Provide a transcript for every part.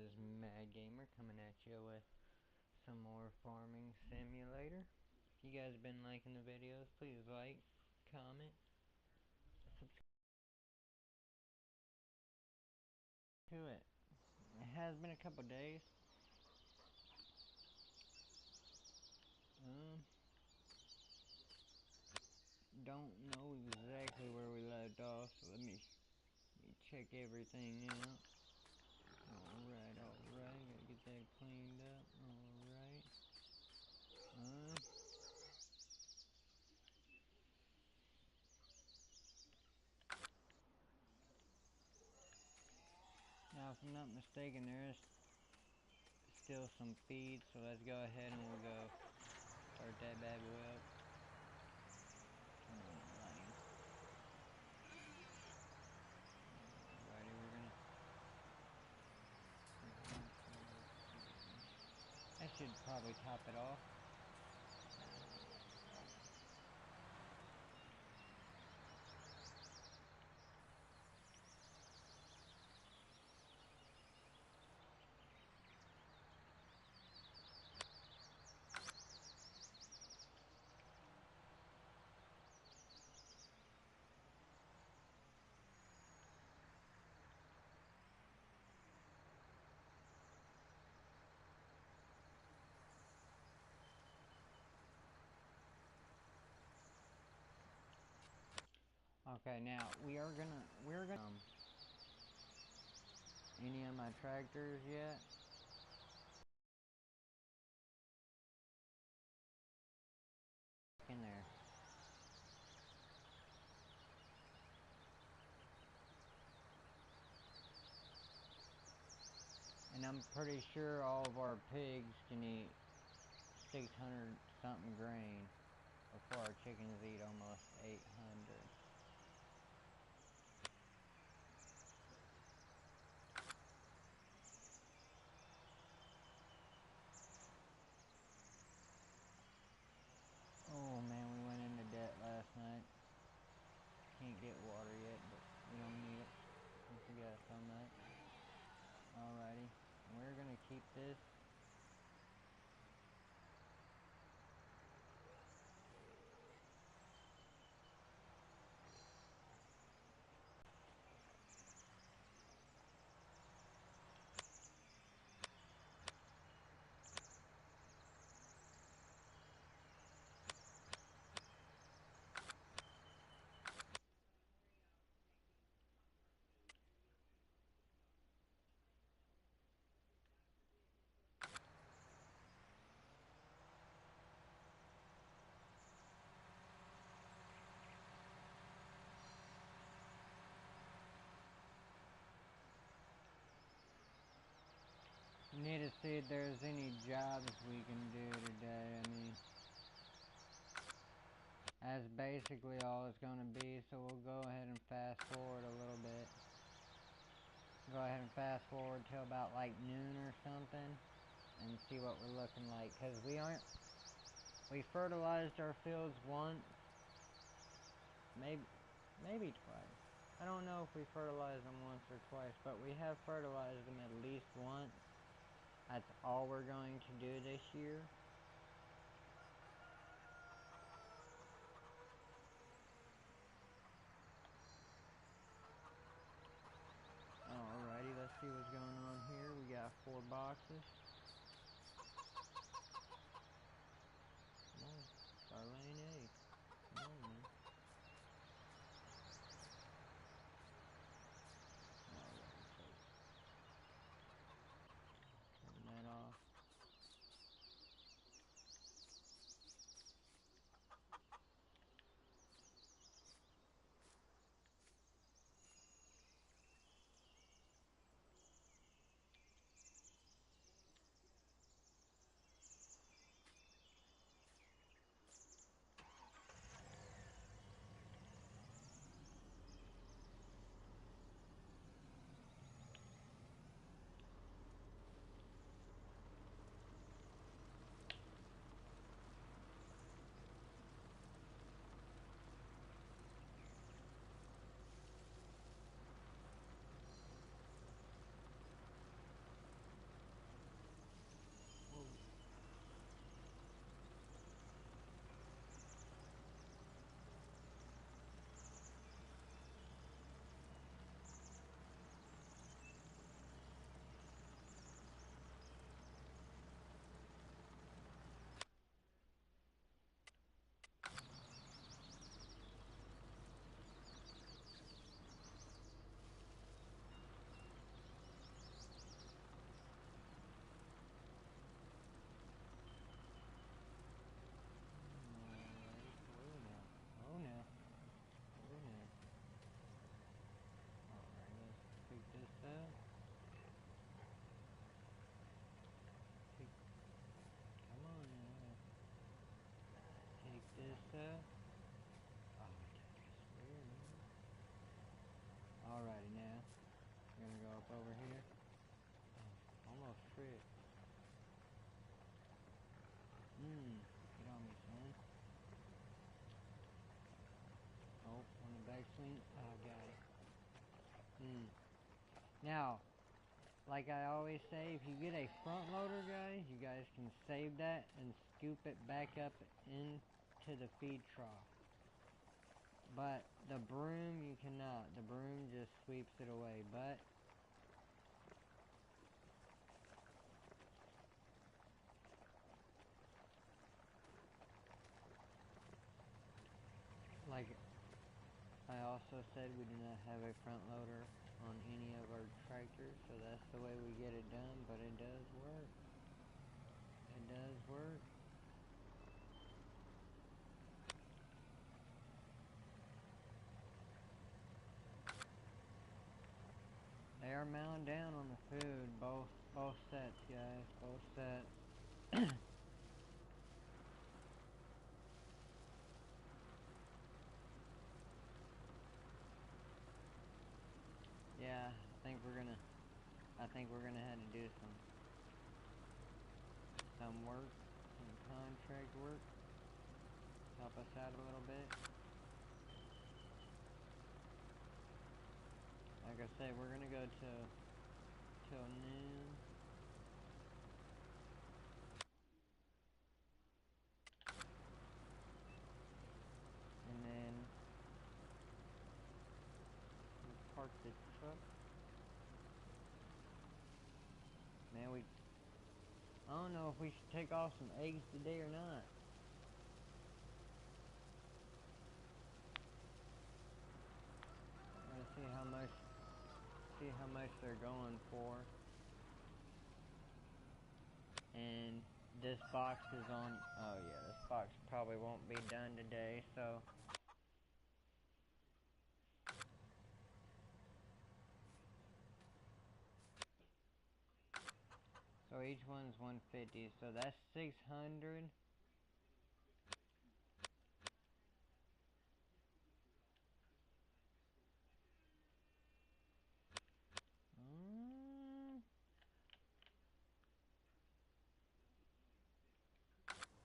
is Mad Gamer coming at you with some more farming simulator. If you guys have been liking the videos, please like, comment, subscribe to it. It has been a couple days. Don't know exactly where we left off, so let me check everything out. Alright, gotta get that cleaned up. Alright. Now, if I'm not mistaken, there is still some feed, so let's go ahead and we'll go start that bad boy up. Turn on the lighting. Alrighty, we're gonna... I should probably top it off. Okay, now we're gonna any of my tractors yet? In there. And I'm pretty sure all of our pigs can eat 600 something grain before our chickens eat almost 800. Oh man, we went into debt last night. Can't get water yet, but we don't need it since we got so much. Alrighty, we're gonna keep this. Need to see if there's any jobs we can do today. I mean, that's basically all it's going to be, so we'll go ahead and fast forward a little bit. Go ahead and fast forward till about like noon or something and see what we're looking like, because we fertilized our fields once, maybe twice. I don't know if we fertilized them once or twice, but we have fertilized them at least once. That's all we're going to do this year. Alrighty, let's see what's going on here. We got 4 boxes. Come on, start laying eggs. Come on, man. Alrighty, folks. Turn that off. frick? Get on me, son. Oh, on the backswing. Oh, got it. Now, like I always say, if you get a front loader, guys, you guys can save that and scoop it back up into the feed trough. But the broom, you cannot. The broom just sweeps it away. But like I also said, we do not have a front loader on any of our tractors, so that's the way we get it done, but it does work. It does work. They are mowing down on the food, both sets, guys, both sets. Yeah, I think we're gonna have to do some work, some contract work, help us out a little bit. Like I said, we're gonna go till noon. And then we'll park the truck. Man, I don't know if we should take off some eggs today or not. Let's see how much they're going for. And this box is on, oh yeah, this box probably won't be done today, so. So each one's 150, so that's 600.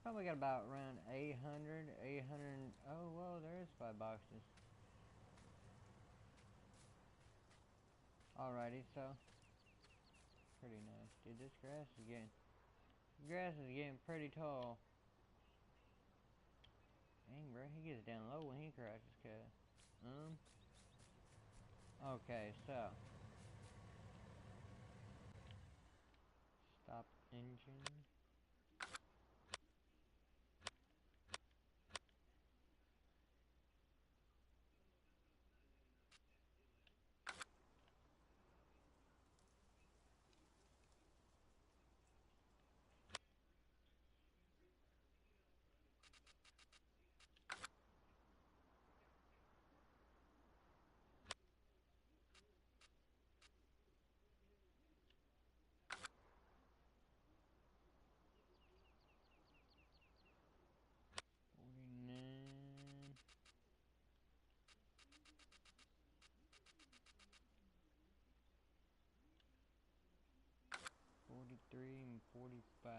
Probably got about around 800, oh well, there is 5 boxes. Alrighty, so. Pretty nice. Dude, this grass is getting pretty tall. Dang, bro, he gets down low when he crashes, cut. Okay, so. Stop engine. And 45.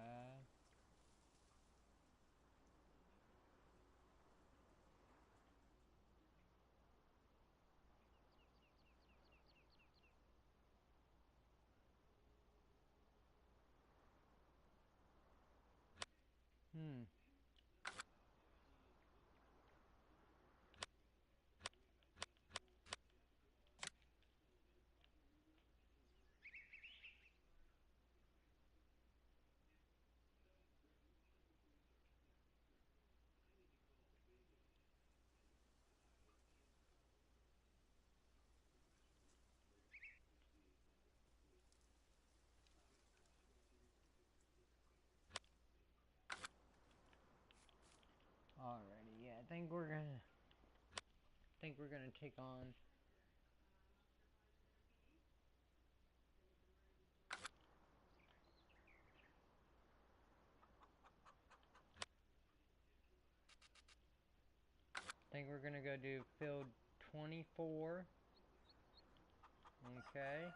Alrighty, yeah, I think we're gonna take on go do field 24. Okay.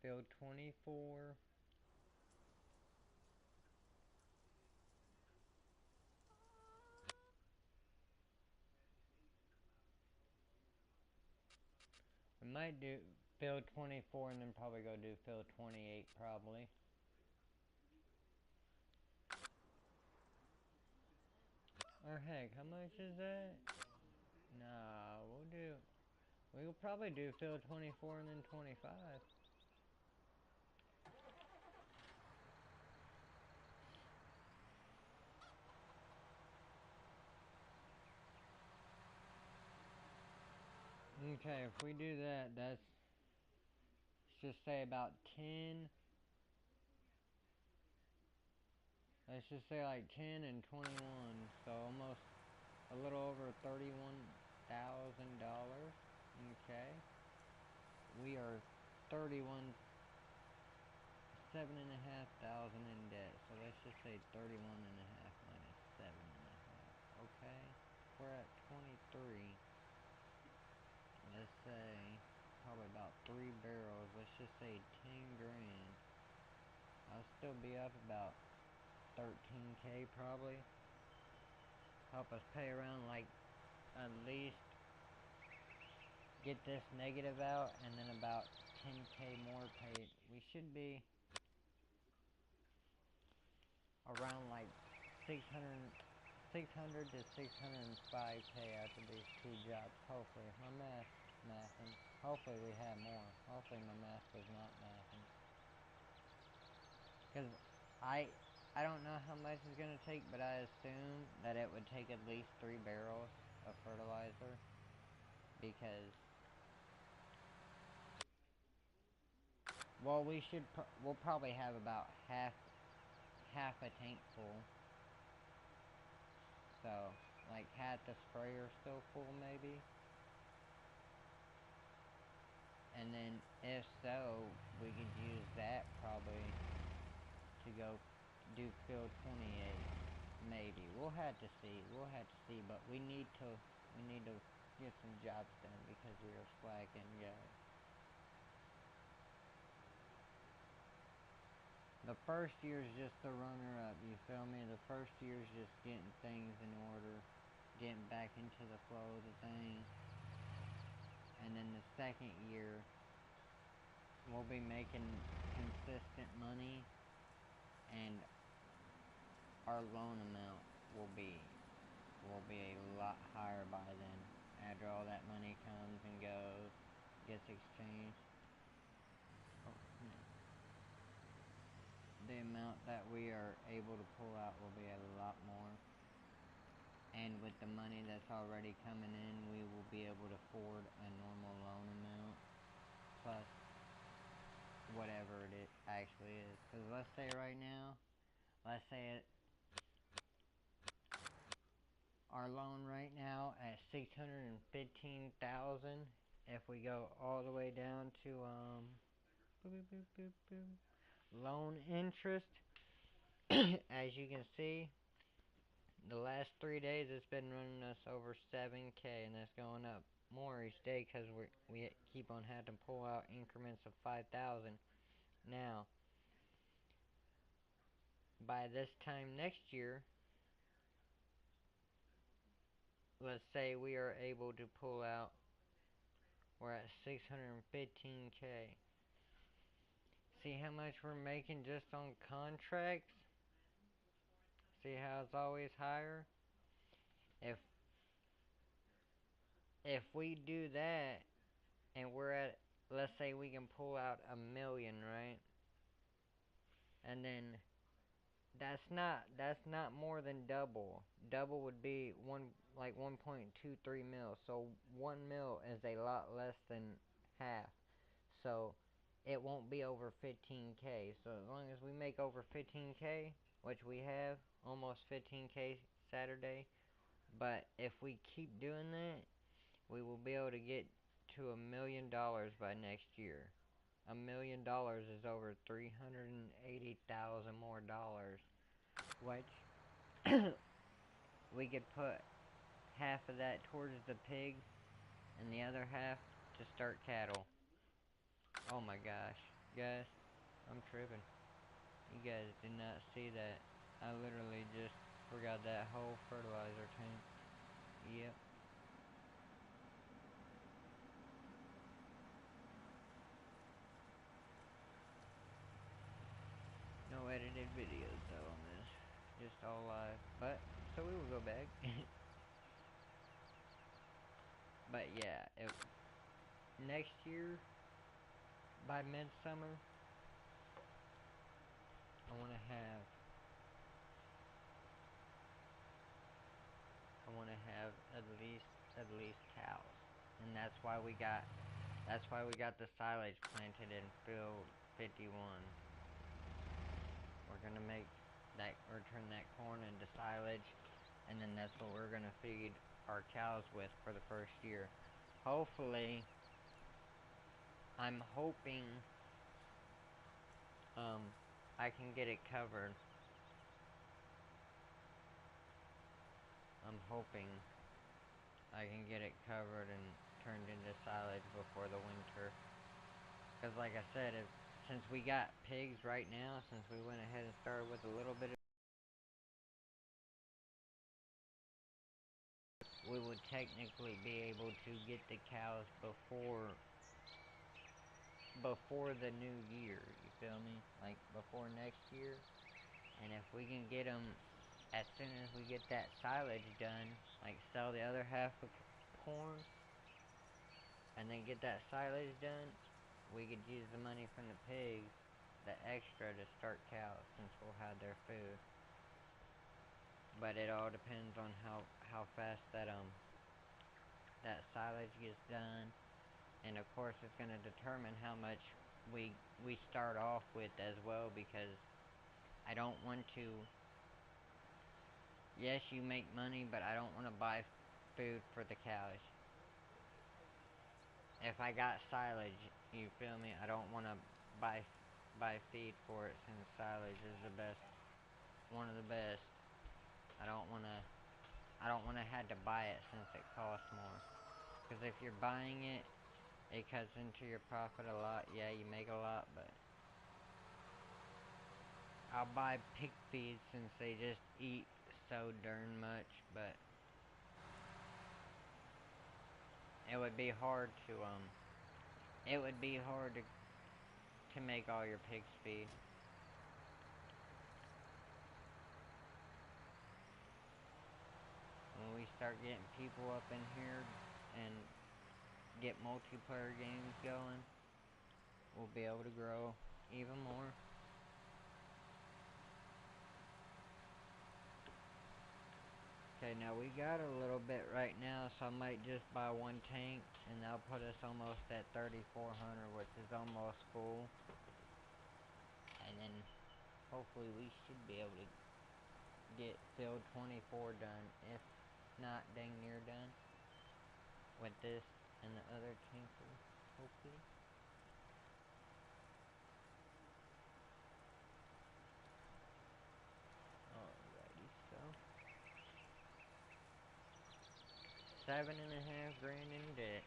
field 24. We might do field 24 and then probably go do field 28 probably. Or heck, how much is that? Nah, we'll probably do field 24 and then 25. Okay, if we do that, that's, let's just say about 10. Let's just say like 10 and 21. So almost a little over $31,000. Okay. We are 7,500 in debt. So let's just say 31.5 minus 7.5. Okay. We're at 23. Let's say probably about 3 barrels. Let's just say 10 grand. I'll still be up about 13K probably. Help us pay around like at least get this negative out, and then about 10K more paid. We should be around like 600 to 605K after these 2 jobs. Hopefully, my mathing. Hopefully we have more. Hopefully my math was not mathing. Because I don't know how much it's going to take, but I assume that it would take at least 3 barrels of fertilizer. Because, well, we'll probably have about half a tank full. So, like half the sprayer still full maybe. And then if so, we could use that probably to go do field 28. Maybe. We'll have to see. But we need to get some jobs done because we are slacking, guys. The first year is just the runner-up, you feel me? The first year is just getting things in order, getting back into the flow of the thing. And then the second year, we'll be making consistent money, and our loan amount will be a lot higher by then. After all that money comes and goes, gets exchanged. The amount that we are able to pull out will be a lot more. And with the money that's already coming in, we will be able to afford a normal loan amount plus whatever it actually is. Because let's say right now, our loan right now at $615,000. If we go all the way down to loan interest, as you can see, the last 3 days it's been running us over 7K, and that's going up more each day because we keep on having to pull out increments of 5,000. Now, by this time next year, let's say we are able to pull out, we're at 615K. See how much we're making just on contracts? See how it's always higher? If we do that, and we're at, let's say we can pull out $1 million, right? And then that's not more than double. Double would be like 1.23 mil. So 1 mil is a lot less than half. So it won't be over 15K. So as long as we make over 15K, which we have almost 15K Saturday, but if we keep doing that, we will be able to get to $1 million by next year. $1 million is over 380,000 more dollars, which we could put half of that towards the pigs and the other half to start cattle. Oh my gosh, Guys, I'm tripping. You guys did not see that. I literally just forgot that whole fertilizer tank. Yep. No edited videos though on this. Just all live. But, so we will go back. But yeah, next year, by midsummer, I want to have at least cows, and that's why we got the silage planted in field 51. We're gonna make that or turn that corn into silage, and then that's what we're gonna feed our cows with for the first year. Hopefully, I'm hoping I can get it covered. I'm hoping I can get it covered and turned into silage before the winter. Because like I said, since we got pigs right now, since we went ahead and started with a little bit of, we would technically be able to get the cows before the new year, you feel me? Like before next year. And if we can get them as soon as we get that silage done, like sell the other half of corn and then get that silage done, we could use the money from the pigs, the extra, to start cows since we'll have their food. But it all depends on how fast that silage gets done, and of course it's going to determine how much we start off with as well, because I don't want to. Yes, you make money, but I don't want to buy food for the cows. If I got silage, you feel me? I don't want to buy feed for it, since silage is the best, one of the best. I don't want to. I don't want to have to buy it since it costs more. Because if you're buying it, it cuts into your profit a lot. Yeah, you make a lot, but I'll buy pig feed since they just eat so darn much. But it would be hard to make all your pigs feed. When we start getting people up in here and get multiplayer games going, we'll be able to grow even more. Okay, now we got a little bit right now, so I might just buy one tank, and that'll put us almost at 3,400, which is almost full. And then hopefully we should be able to get field 24 done, if not dang near done, with this and the other tanker, hopefully. Alrighty, so 7.5 grand in debt.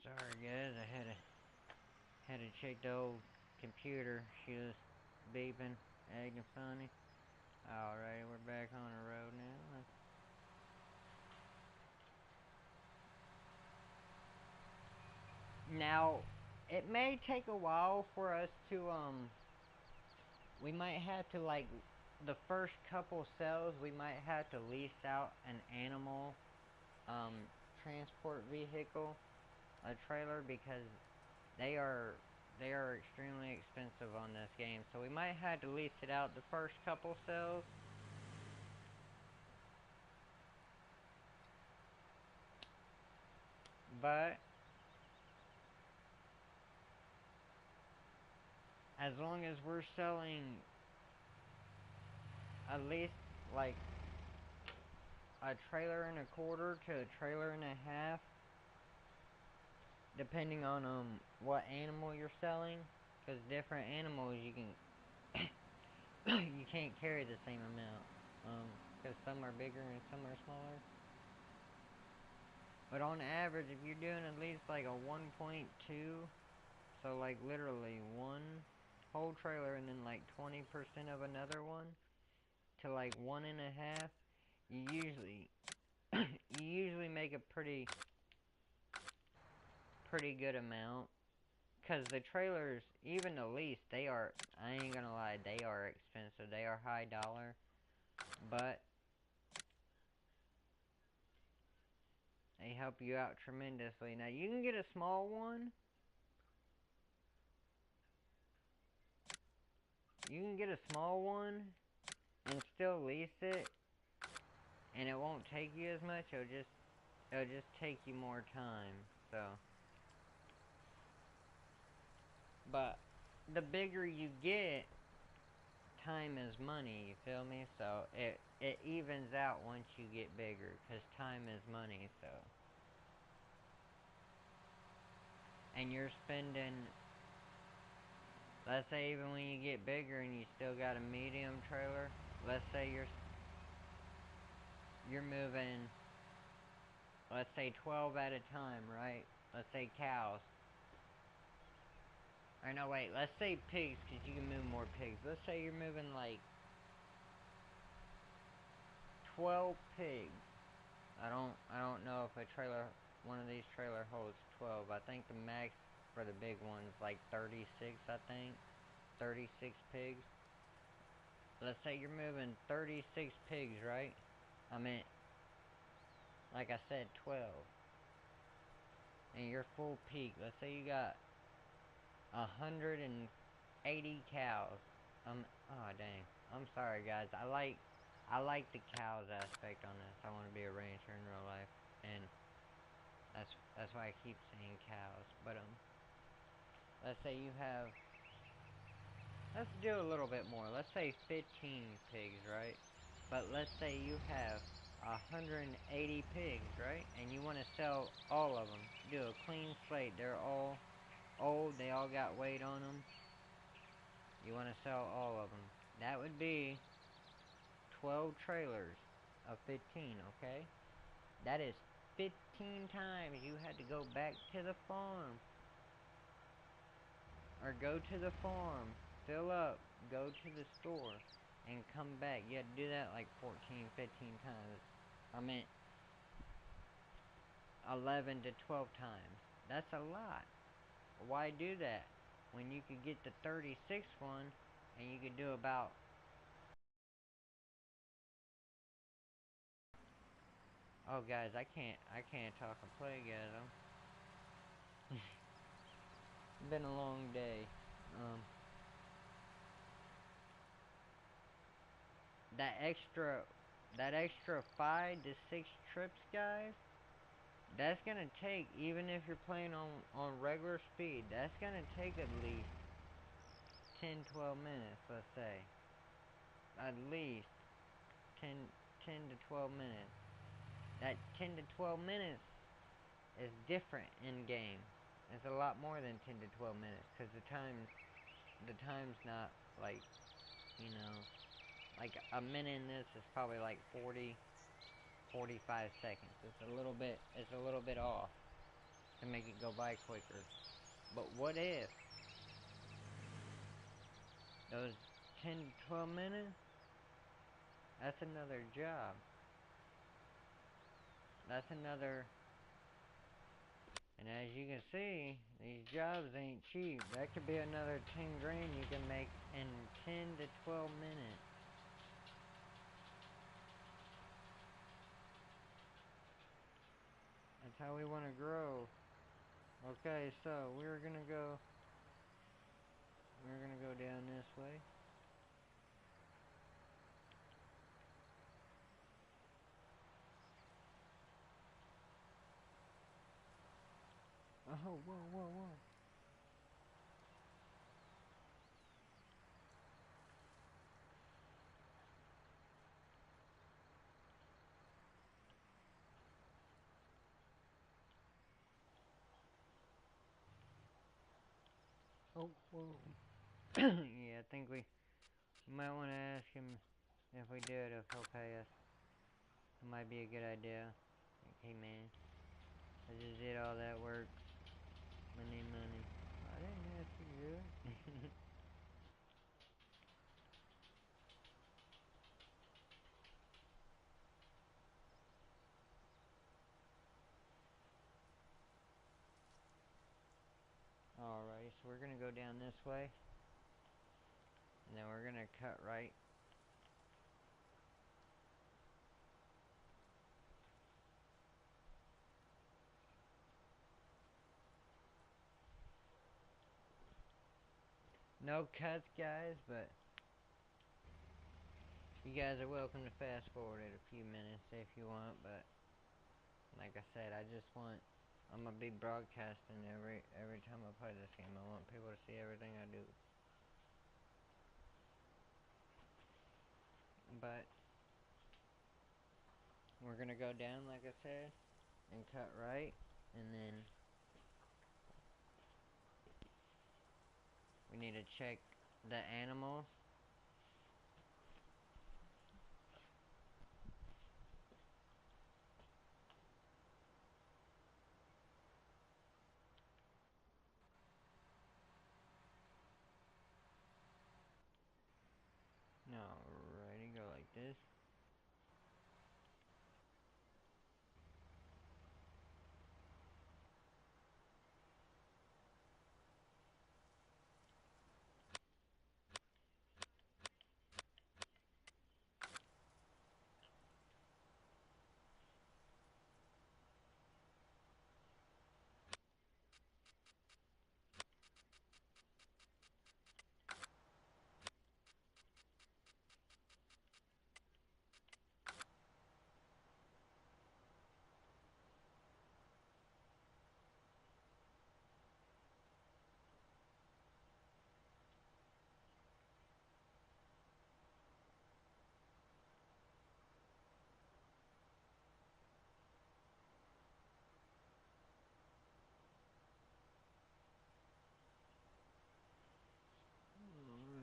Sorry guys, I had to check the old computer. She was beeping, acting funny. Alright, we're back on the road now. Now, it may take a while for us to, we might have to, like, the first couple sales, we might have to lease out an animal transport vehicle, a trailer, because they are extremely expensive on this game. So we might have to lease it out the first couple sales. But as long as we're selling at least like a trailer and a quarter to a trailer and a half, depending on what animal you're selling, because different animals you can you can't carry the same amount, because some are bigger and some are smaller. But on average, if you're doing at least like a 1.2, so like literally one whole trailer and then like 20% of another one, to like 1.5, you usually you usually make a pretty good amount. Cause the trailers, even the lease, they are, I ain't gonna lie, they are expensive. They are high dollar, but they help you out tremendously. Now you can get a small one. You can get a small one and still lease it, and it won't take you as much. It'll just take you more time. So, but the bigger you get, time is money. You feel me? So it evens out once you get bigger, cause time is money. So, and you're spending. Let's say even when you get bigger and you still got a medium trailer. Let's say you're moving, let's say 12 at a time, right? Let's say cows. Or no, wait, let's say pigs, because you can move more pigs. Let's say you're moving like 12 pigs. I don't know if one of these trailer holds 12. I think the max for the big one's like 36, I think. 36 pigs. Let's say you're moving 36 pigs, right? I mean, like I said, 12. And you're full peak. Let's say you got 180 cows. Oh dang. I'm sorry guys. I like the cows aspect on this. I want to be a rancher in real life, and that's why I keep saying cows. But let's say you have. Let's do a little bit more. Let's say 15 pigs, right? But let's say you have 180 pigs, right? And you want to sell all of them. Do a clean slate. They're all old. They all got weight on them. You want to sell all of them. That would be 12 trailers of 15, okay? That is 15 times you had to go back to the farm. Or go to the farm, fill up, go to the store, and come back. You had to do that like 14, 15 times. I meant 11 to 12 times. That's a lot. Why do that when you could get the 36 one and you could do about. Oh guys, I can't talk and play, guys. It's been a long day. That extra 5 to 6 trips, guys. That's gonna take, even if you're playing on regular speed, that's gonna take at least 10-12 minutes, let's say. At least 10 to 12 minutes. That 10 to 12 minutes is different in game. It's a lot more than 10 to 12 minutes, because the time's not like, like a minute in this is probably like 45 seconds. It's a little bit off to make it go by quicker. But what if those 10 to 12 minutes, that's another job. That's another, and as you can see, these jobs ain't cheap. That could be another 10 grand you can make in 10 to 12 minutes. how we want to grow. Okay, so we're gonna go down this way. Oh, whoa, whoa, whoa. Oh, whoa. Yeah, I think we might want to ask him if we do it, if he'll pay us. It might be a good idea. Like, hey man, I just did all that work. Money, money. I didn't ask you to do it. Alright, so we're gonna go down this way. And then we're gonna cut right. No cuts, guys, but you guys are welcome to fast forward it a few minutes if you want, but like I said, I'm gonna be broadcasting every time I play this game. I want people to see everything I do. But we're gonna go down, like I said, and cut right, and then we need to check the animals. Alrighty, go like this.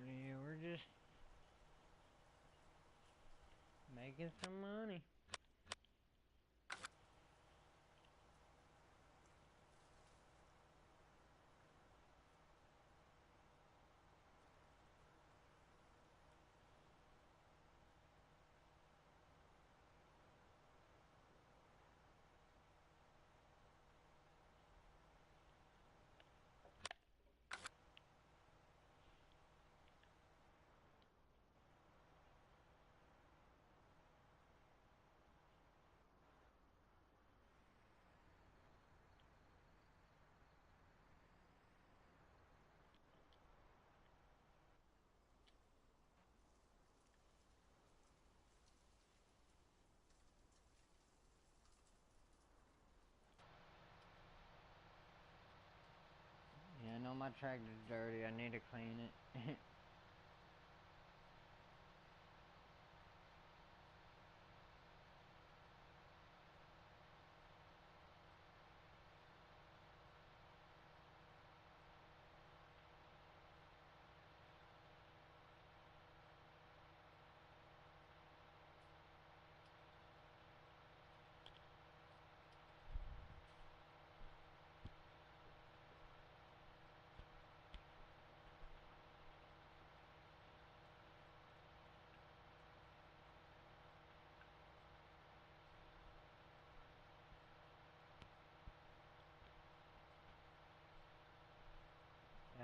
Yeah, we're just making some money. Yeah, I know my tractor's dirty. I need to clean it.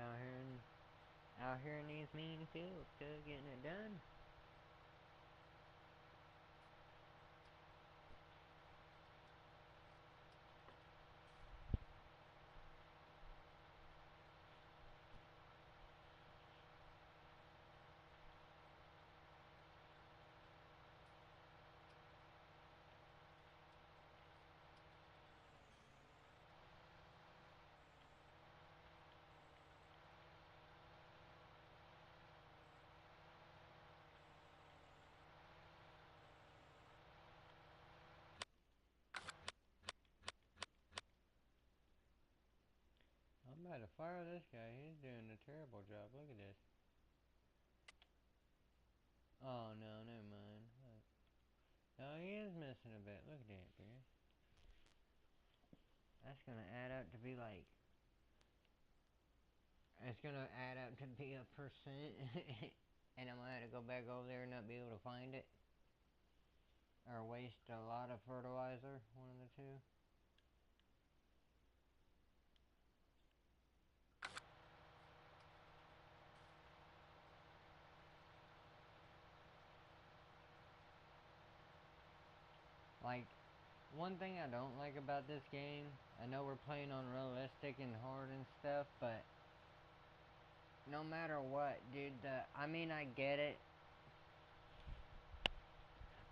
out here in out here in these mean fields, cuz getting it done. had to fire this guy. He's doing a terrible job. Look at this. Oh no, never mind. Look. No, he is missing a bit. Look at that, bro. That's gonna add up to be like. It's gonna add up to be a percent, and I'm gonna have to go back over there and not be able to find it, or waste a lot of fertilizer. One of the two. Like, one thing I don't like about this game, I know we're playing on realistic and hard and stuff, but no matter what, dude, I mean, I get it,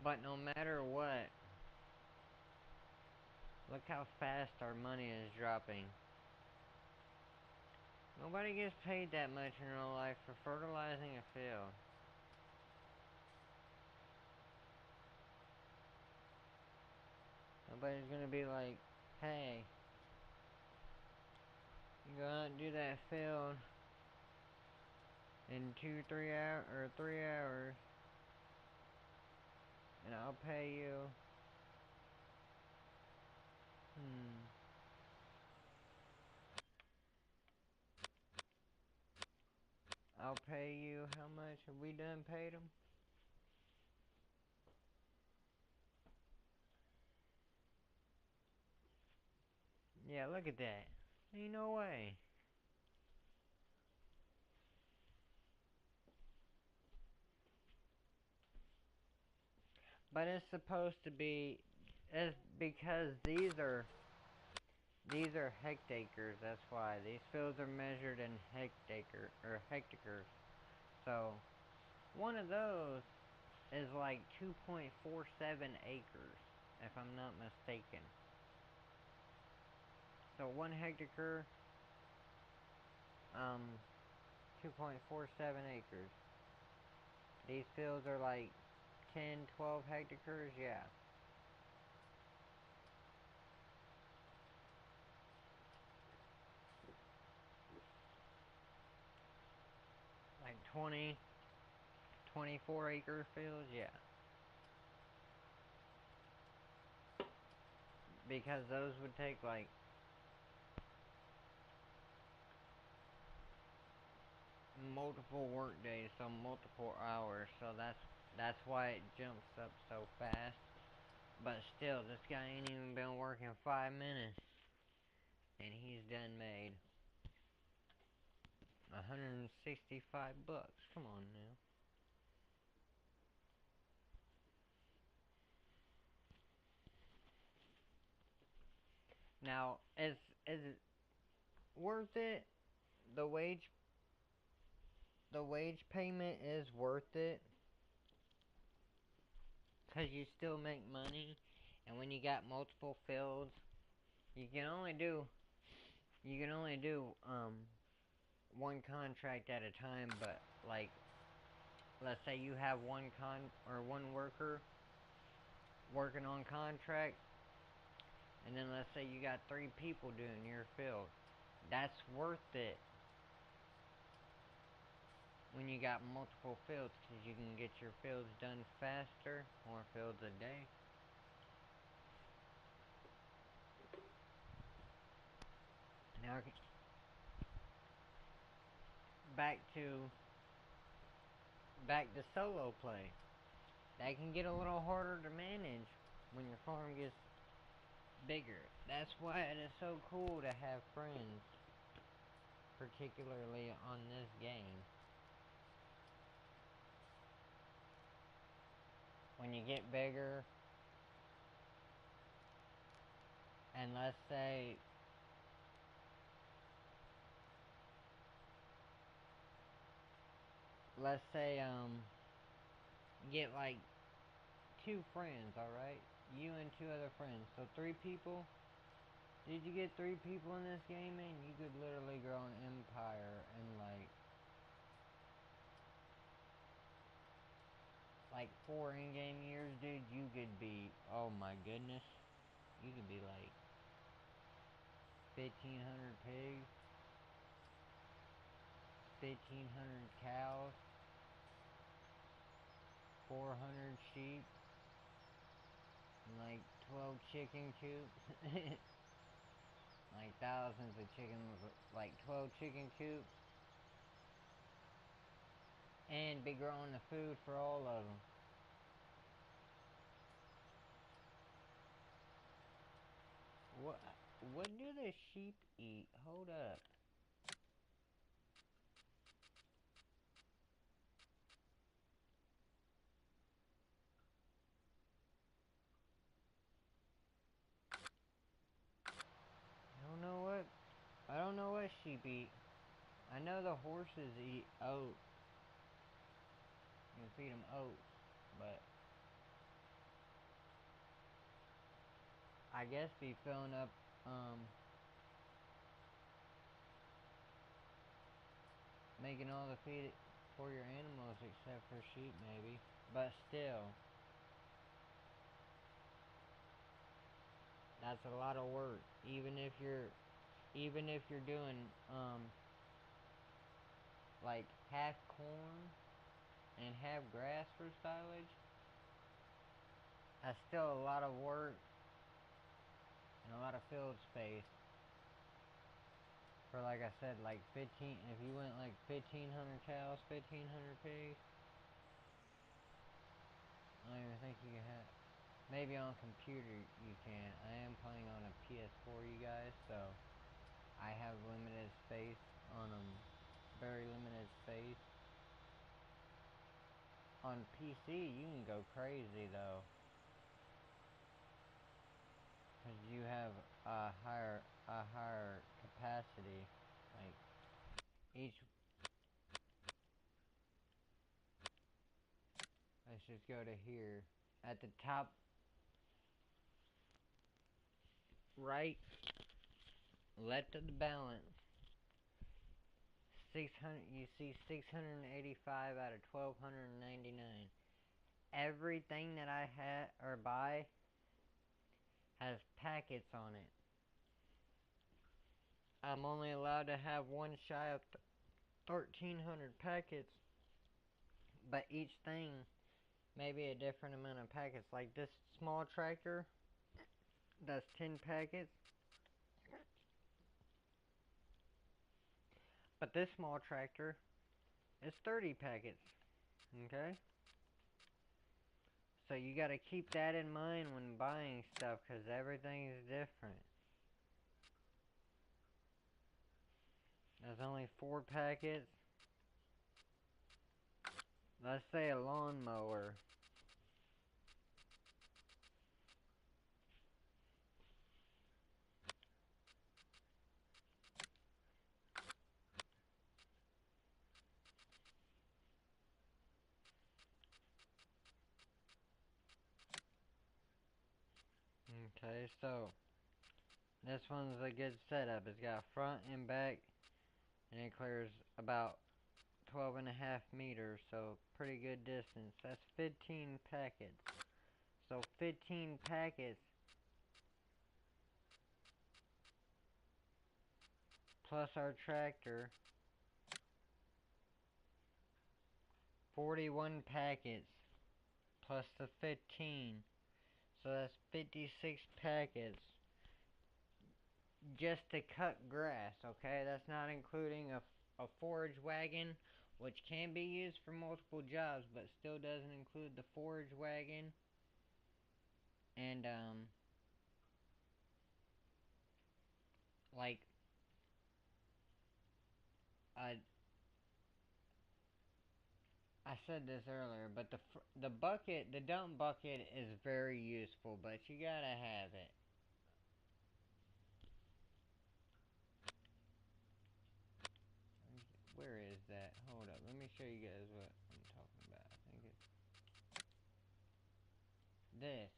but no matter what, look how fast our money is dropping. Nobody gets paid that much in real life for fertilizing a field. Nobody's gonna be like, hey, you go out and do that field in 3 hours, and I'll pay you. I'll pay you how much? Have we done paid them? Yeah, look at that. Ain't no way. But it's supposed to be, it's because these are hectares. That's why these fields are measured in hectares. So one of those is like 2.47 acres, if I'm not mistaken. So 1 hectare, 2.47 acres. These fields are like 10, 12 hectares, yeah. Like 20, 24 acre fields, yeah. Because those would take like multiple work days, so multiple hours, so that's why it jumps up so fast. But still, this guy ain't even been working 5 minutes, and he's done made 165 bucks. Come on now. Now, is it worth it? The wage the wage payment is worth it, 'cause you still make money, and when you got multiple fields, you can only do one contract at a time. But like, let's say you have one worker working on contract, and then let's say you got 3 people doing your field. That's worth it when you got multiple fields, because you can get your fields done faster, more fields a day. Now back to solo play. That can get a little harder to manage when your farm gets bigger. That's why it is so cool to have friends, particularly on this game. When you get bigger, and let's say get like 2 friends, alright? You and 2 other friends. So 3 people. Did you get 3 people in this game, man? You could literally grow an empire in like 4 in-game years, dude. You could be, oh my goodness, you could be like 1,500 pigs. 1,500 cows, 400 sheep, and like 12 chicken coops. Like thousands of chickens, like 12 chicken coops. And be growing the food for all of them. What do the sheep eat? Hold up. I don't know what sheep eat. I know the horses eat oats. You can feed them oats, but I guess be filling up, making all the feed for your animals except for sheep maybe. But still, that's a lot of work. Even if you're doing, like half corn and half grass for silage, that's still a lot of work and a lot of field space. For like I said, like 15, if you went like 1,500 cows, 1,500 pigs, I don't even think you can have, maybe on computer you can. I am playing on a PS4, you guys, so I have limited space on them, very limited space. On PC, you can go crazy though, because you have a higher capacity. Like each, let's just go to here at the top right, left of the balance. 600, you see 685 out of 1,299. Everything that I had or buy has packets on it. I'm only allowed to have one shy of 1,300 packets, but each thing may be a different amount of packets. Like this small tractor, that's 10 packets. But this small tractor is 30 packets. Okay? So you gotta keep that in mind when buying stuff, because everything's different. There's only 4 packets. Let's say a lawnmower. Okay, so this one's a good setup. It's got front and back, and it clears about 12.5 meters, so pretty good distance. That's 15 packets. So 15 packets plus our tractor, 41 packets plus the 15. So that's 56 packets just to cut grass, okay? That's not including a forage wagon, which can be used for multiple jobs, but still doesn't include the forage wagon. And, like, I I said this earlier, but the bucket, the dump bucket is very useful, but you gotta have it. Where is that? Hold up, let me show you guys what I'm talking about. I think it's this.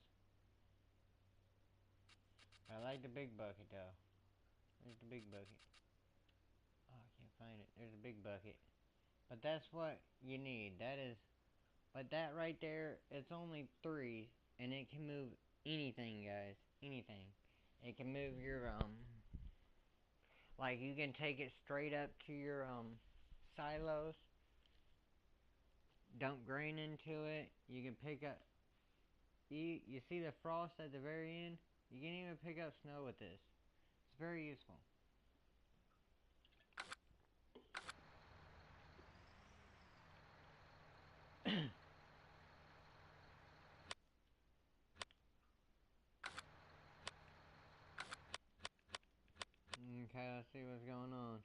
I like the big bucket though. There's the big bucket. Oh, I can't find it. There's a big bucket. But that's what you need. That is, but that right there, it's only 3, and it can move anything, guys. Anything. It can move your, like you can take it straight up to your, silos. Dump grain into it. You can pick up. You see the frost at the very end? You can even pick up snow with this. It's very useful. Okay, let's see what's going on.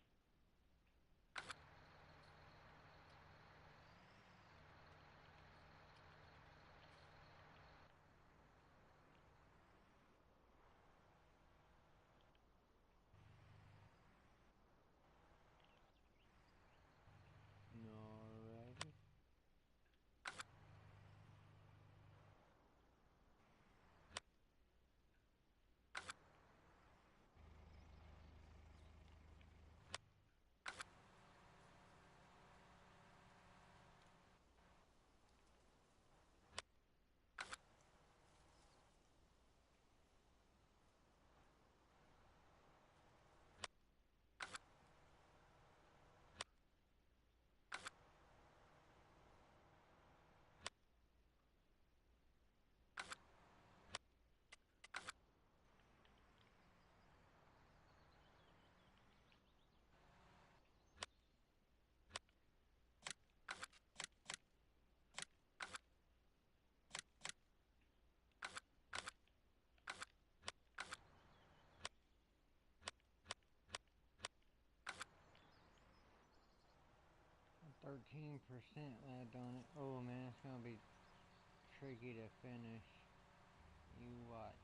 Alrighty. .13% left on it. Oh man, it's gonna be tricky to finish. You watch.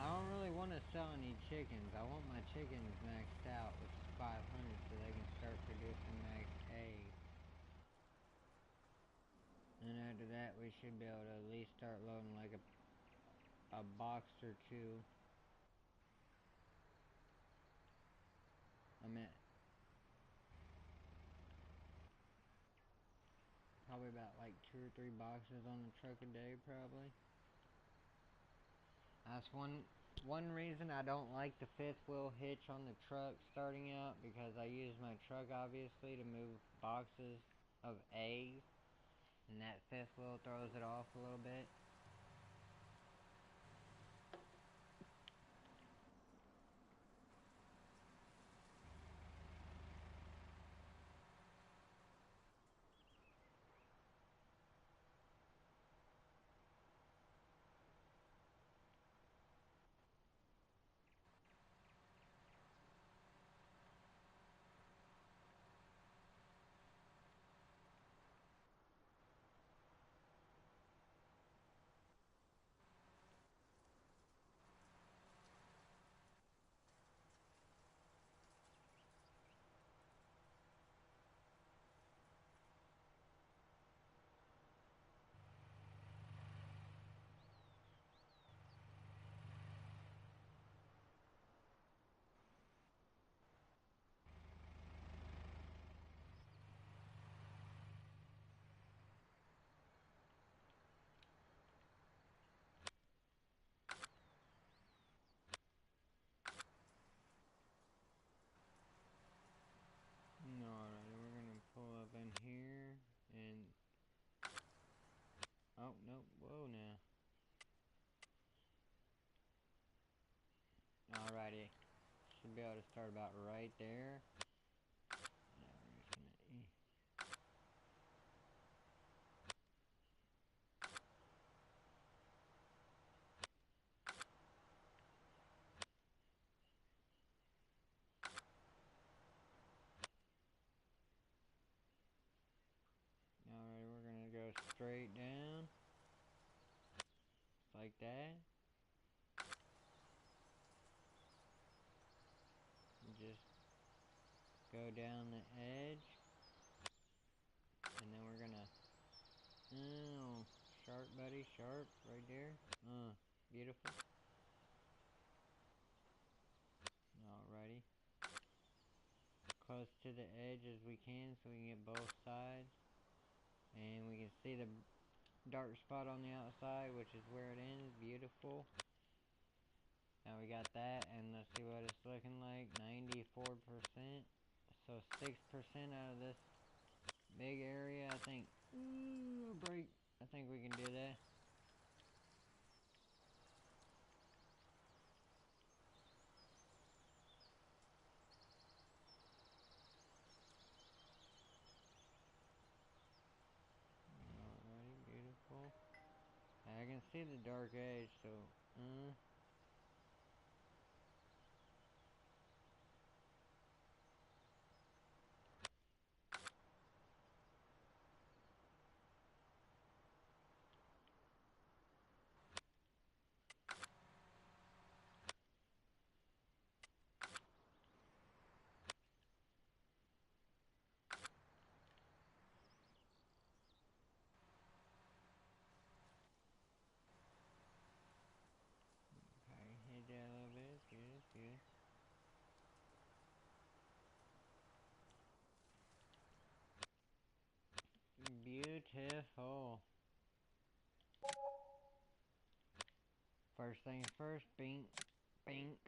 I don't really want to sell any chickens. I want my chickens maxed out, which is 500, so they can start producing max eggs. And after that, we should be able to at least start loading like a box or two. I'm at probably about like 2 or 3 boxes on the truck a day, probably. That's one reason I don't like the fifth wheel hitch on the truck starting out, because I use my truck obviously to move boxes of eggs, and that fifth wheel throws it off a little bit. Alright, we're gonna pull up in here and oh no, whoa now. Alrighty. Should be able to start about right there. Now we're just gonna straight down. Like that. And just go down the edge. And then we're gonna, oh, sharp buddy, sharp, right there. Beautiful. Alrighty. Close to the edge as we can so we can get both sides. And we can see the dark spot on the outside, which is where it ends. Beautiful. Now we got that, and let's see what it's looking like. 94%. So 6% out of this big area, I think. Ooh, break. I think we can do that. Alrighty, beautiful. I can see the dark edge, so okay, hit that a little bit. Good, good. Beautiful. First things first, bink, bink.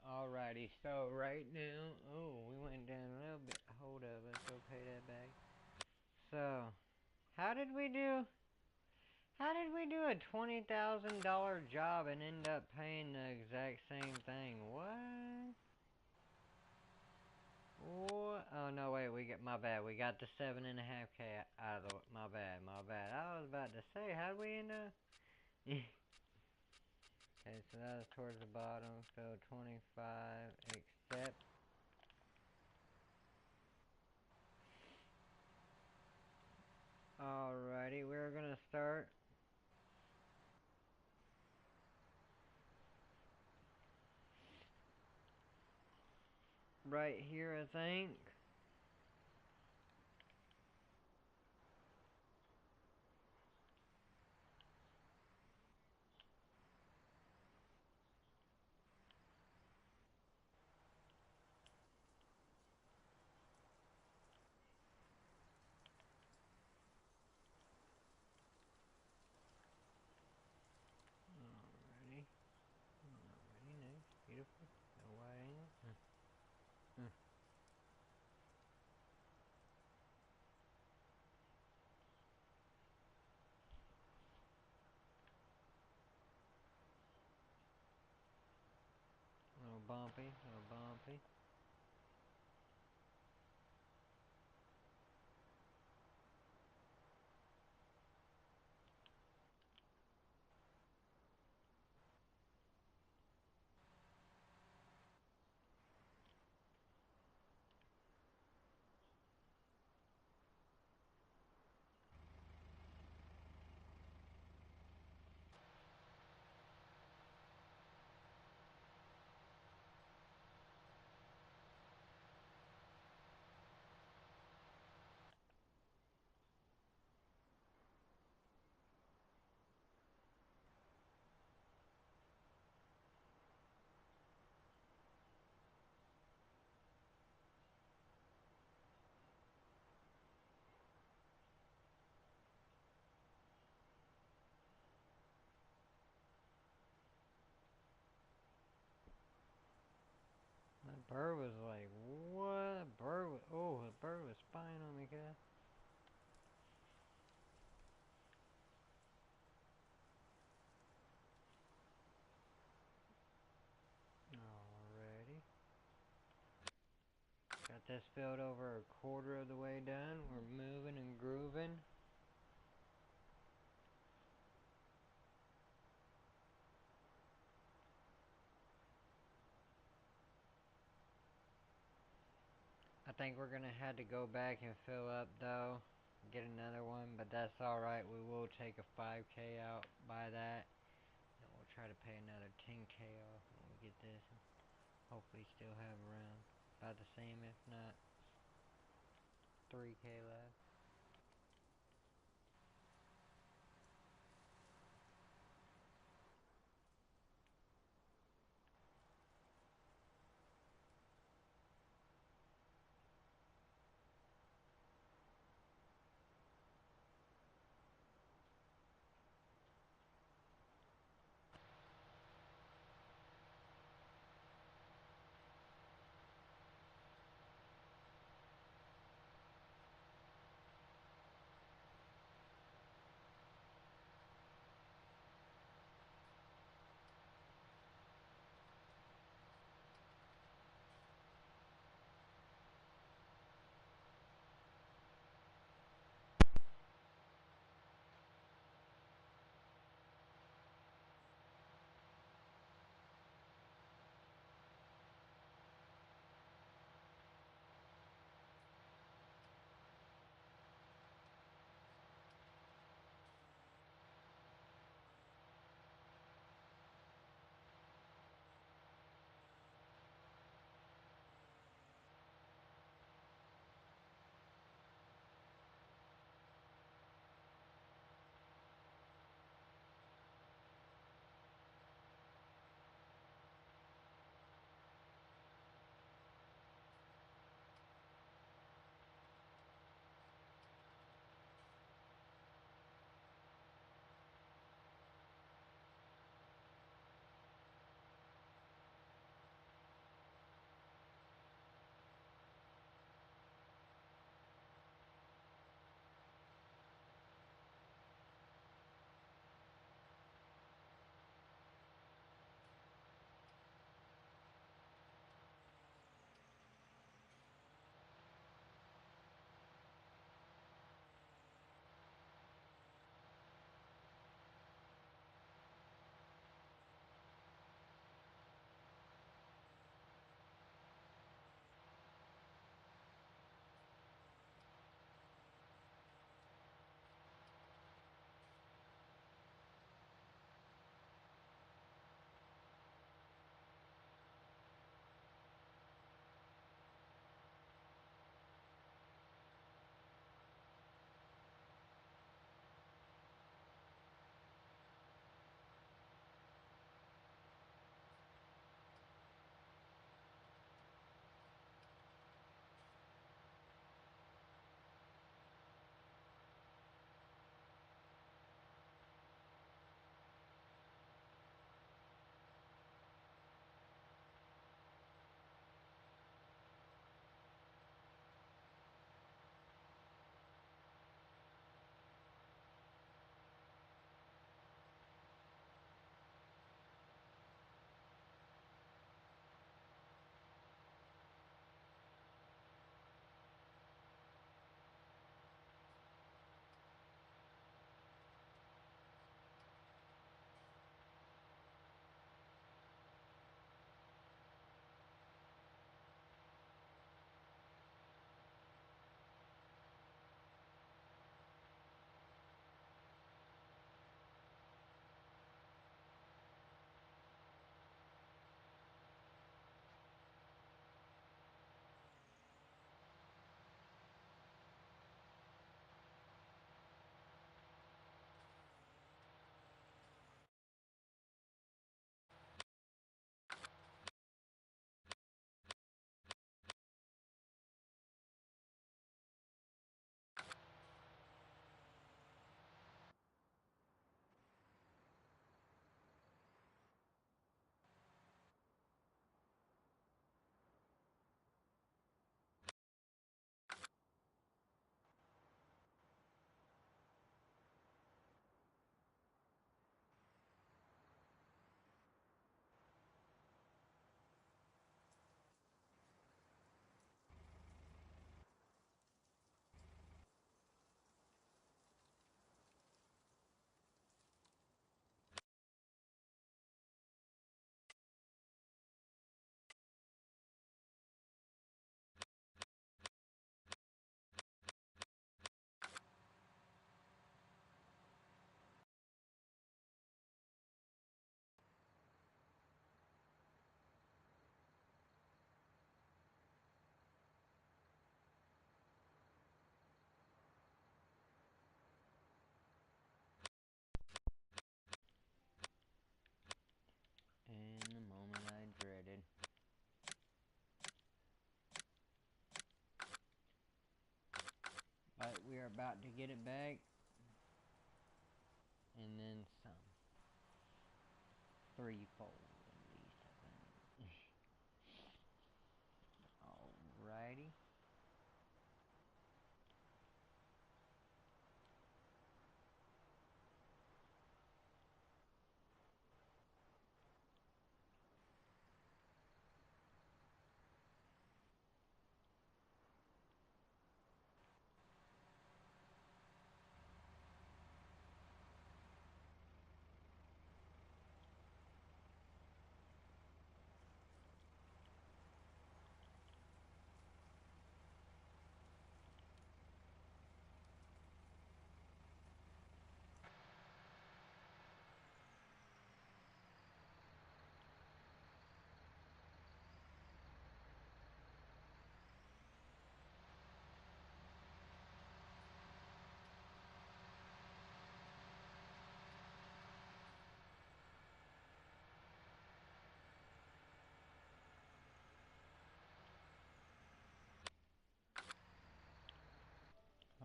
Alrighty, so right now, oh, we went down a little bit. Hold up, let's go pay that back. So, how did we do? How did we do a $20,000 job and end up paying the exact same thing? What? What? Oh no, wait, my bad. We got the 7.5K out of the, my bad. I was about to say, how did we end up? Okay, so that was towards the bottom. So 25, accept. Alrighty, we're gonna start right here, I think. Alrighty. Alrighty, nice, beautiful. No wide angle. A little bumpy, a little bumpy. That bird was like, what? Bird was, oh, the bird was spying on me, guys. Alrighty. Got this filled over a quarter of the way done. We're moving and grooving. think we're gonna have to go back and fill up though. Get another one, but that's alright. We will take a 5K out by that. And we'll try to pay another 10K off when we get this. And hopefully still have around about the same, if not 3K left. we're about to get it back. And then some. Threefold at least, I think. Alrighty.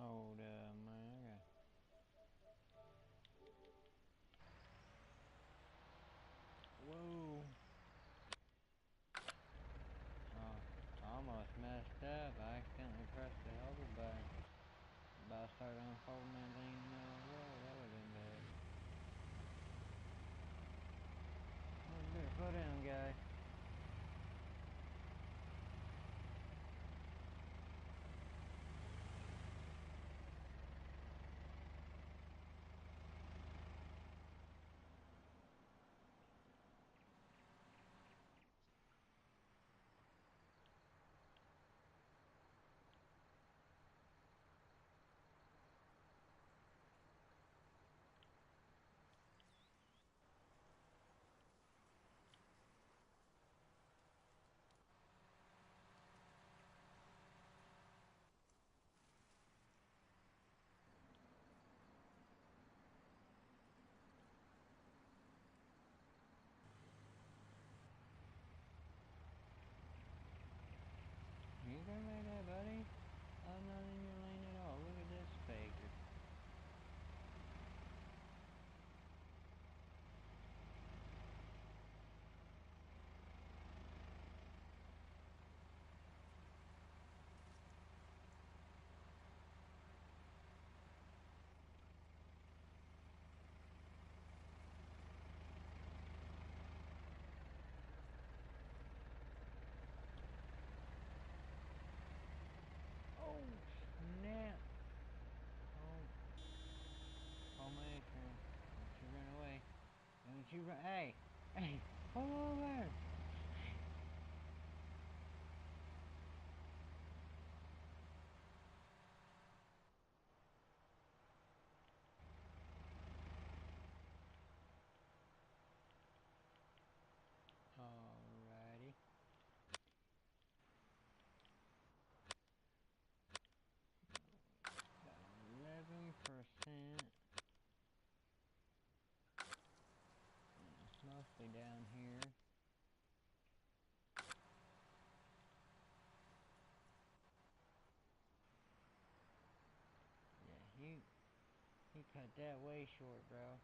Hold up, man. Whoa. Oh, almost messed up. I accidentally pressed the hover button. About to start unfolding that thing in the middle of the road. That would have been bad. Better slow down, guys. You gonna make that, buddy? I'm not in your lane at all. Look at this faker. Oh, snap. Oh, oh my turn. Don't you run away. Don't you run. Hey, hey, pull over. Alrighty. Got 11%. It's mostly down here. Yeah, he cut that way short, bro.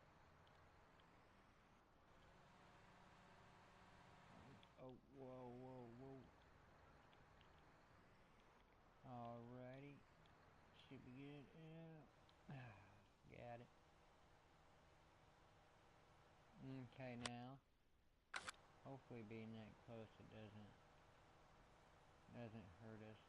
Oh, whoa, whoa, whoa. Alrighty. Should be good. Yeah. Got it. Okay, now. Hopefully being that close it doesn't hurt us.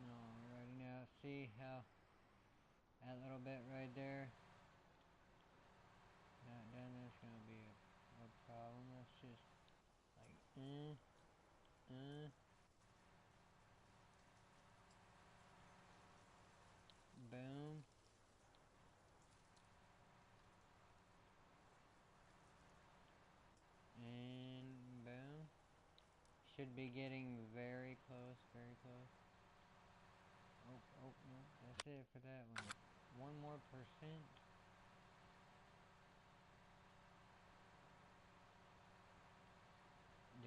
Alrighty, now see how that little bit right there, gonna be a problem. Let's just like boom. And boom. Should be getting very close, very close. Oh, oh, no, that's it for that one. One more percent.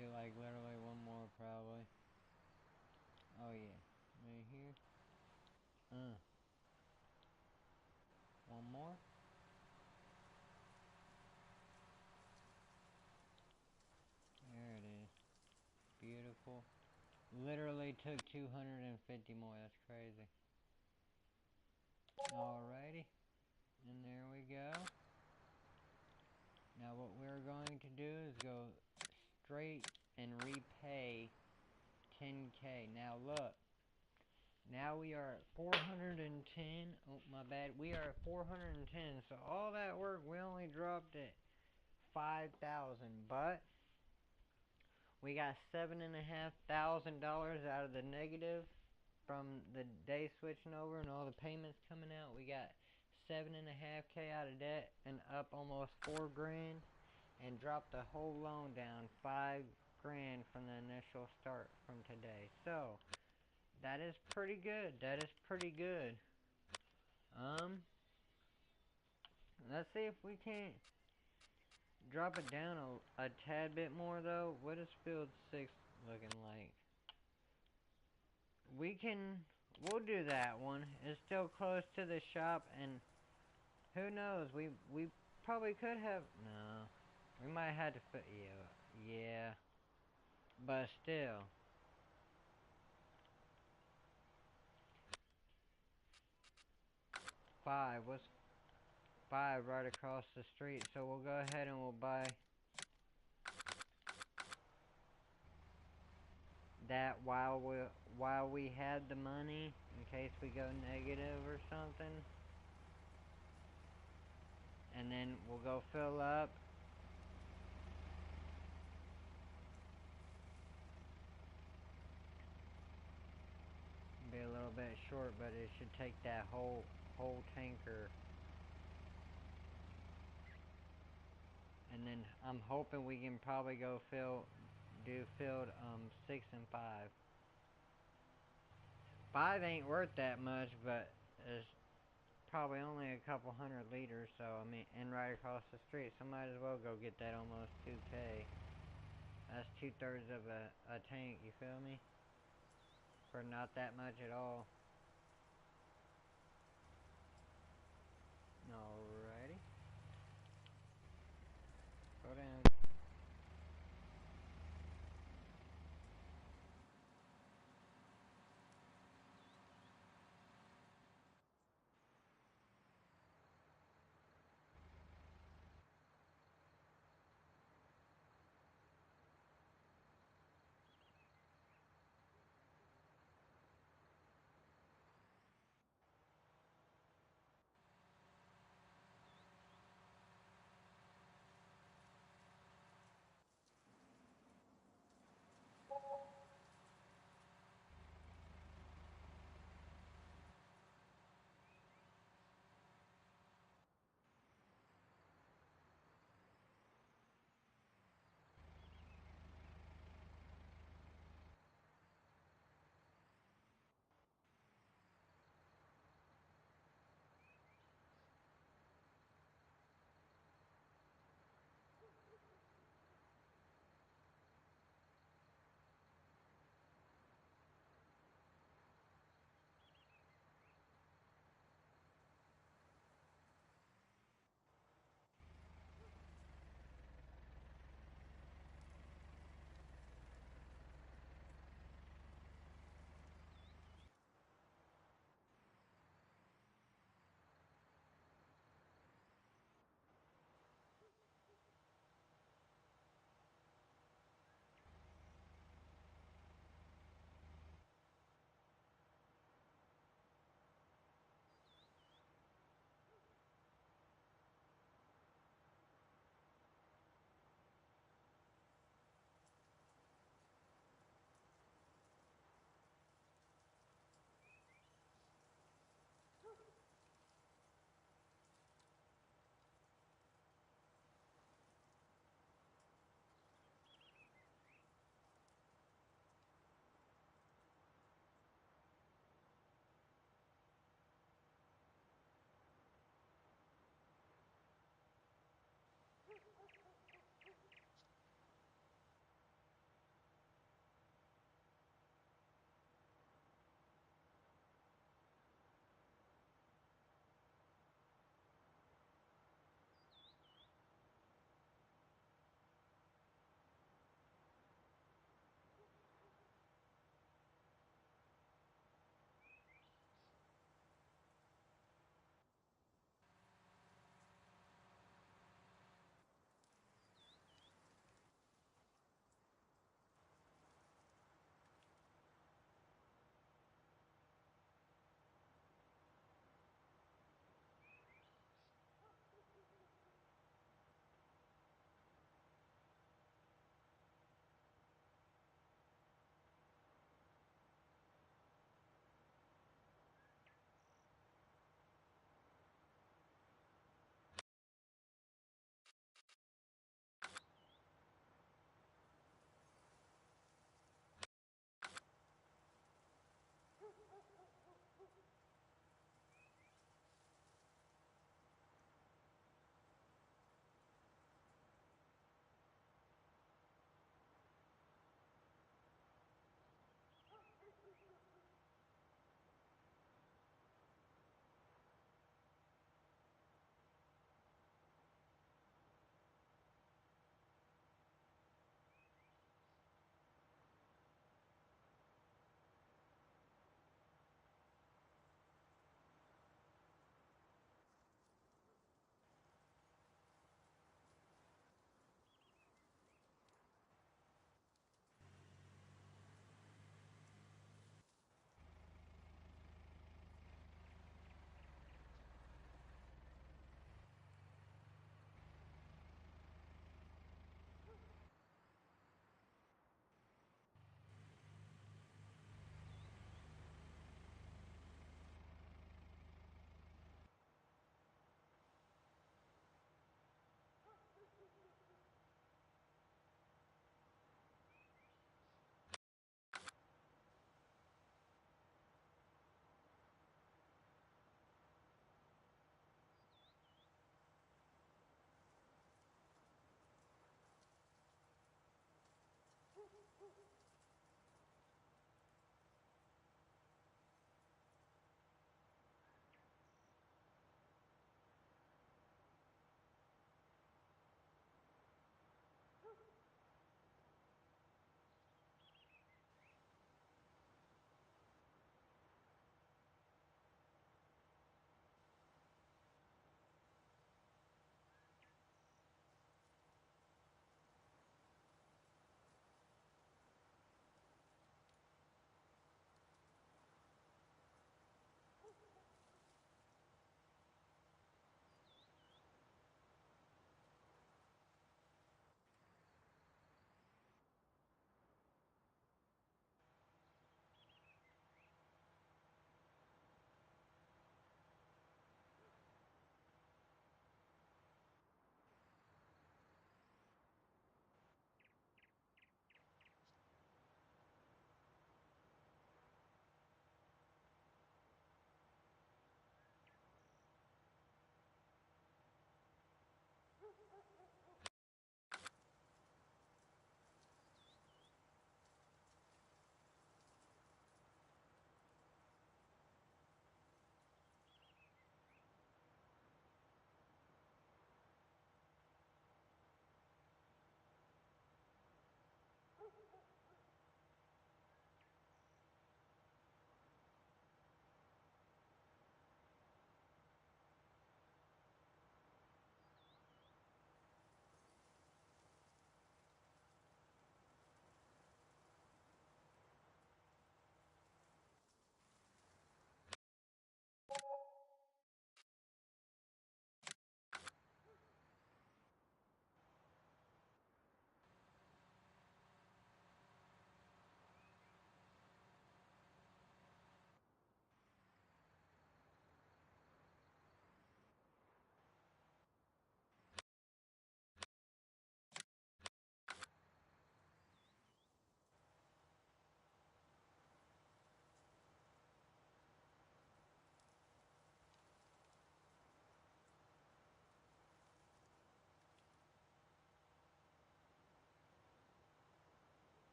Do like literally one more probably. Oh yeah, right here. One more. There it is. Beautiful. Literally took 250 more. That's crazy. Alrighty. And there we go. Now what we're going to do is go straight and repay 10K. Now look. Now we are at 410. Oh, my bad. We are at 410. So all that work, we only dropped it 5,000. But we got $7,500 out of the negative from the day switching over and all the payments coming out. We got 7.5K out of debt and up almost 4 grand, and dropped the whole loan down 5 grand from the initial start from today. So that is pretty good. That is pretty good. Let's see if we can't drop it down a tad bit more though. What is field 6 looking like? We'll do that one. It's still close to the shop, and who knows, we probably could have, no. We might have to put, yeah. But still. 5, what's 5 right across the street? So we'll go ahead and we'll buy that while we had the money, in case we go negative or something. And then we'll go fill up. Be a little bit short, but it should take that whole tanker. And then I'm hoping we can probably go do field 6 and 5. 5 ain't worth that much, but it's probably only a couple hundred liters, so I mean, and right across the street, so might as well go get that almost 2K. That's 2/3 of a tank, you feel me? For not that much at all. Alrighty. Go down.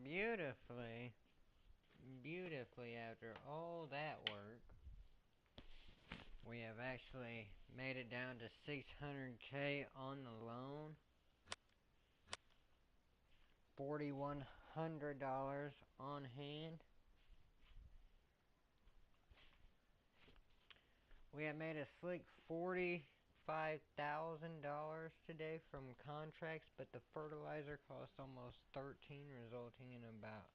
beautifully after all that work, we have actually made it down to 600K on the loan. $4,100 on hand. We have made a slick $45,000 today from contracts, but the fertilizer cost almost 13, resulting in about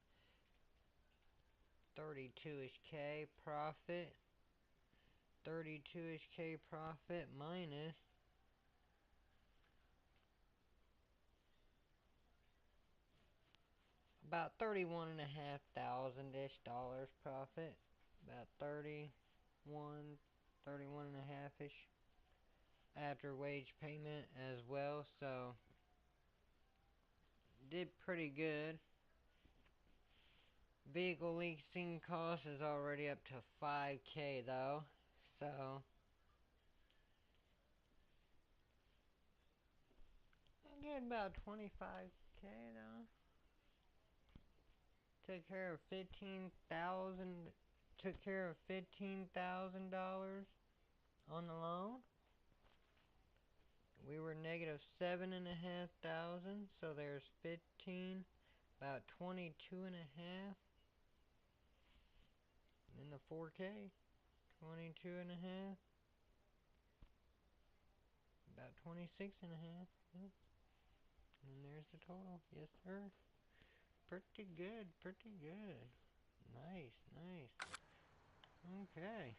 32-ish K profit. 32-ish K profit minus about 31,500-ish dollars profit. About 31.5-ish after wage payment as well, so did pretty good. Vehicle leasing cost is already up to 5K though, so I get about 25K though. Took care of $15,000 on the loan. We were negative 7,500, so there's 15, about 22 and a half in the 4K. 22 and a half, about 26 and a half. Yeah. And there's the total. Yes, sir. Pretty good, pretty good. Nice, nice. Okay.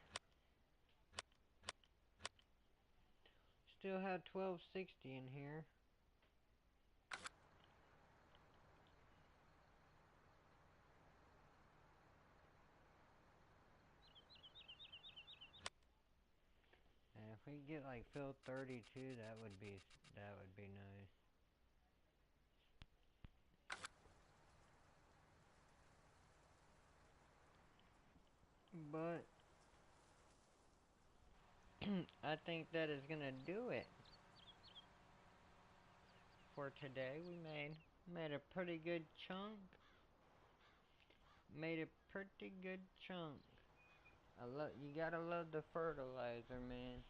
Still have 1260 in here. And if we get like fill 32, that would be nice. But I think that is gonna do it for today. We made a pretty good chunk. Made a pretty good chunk. You gotta love the fertilizer, man.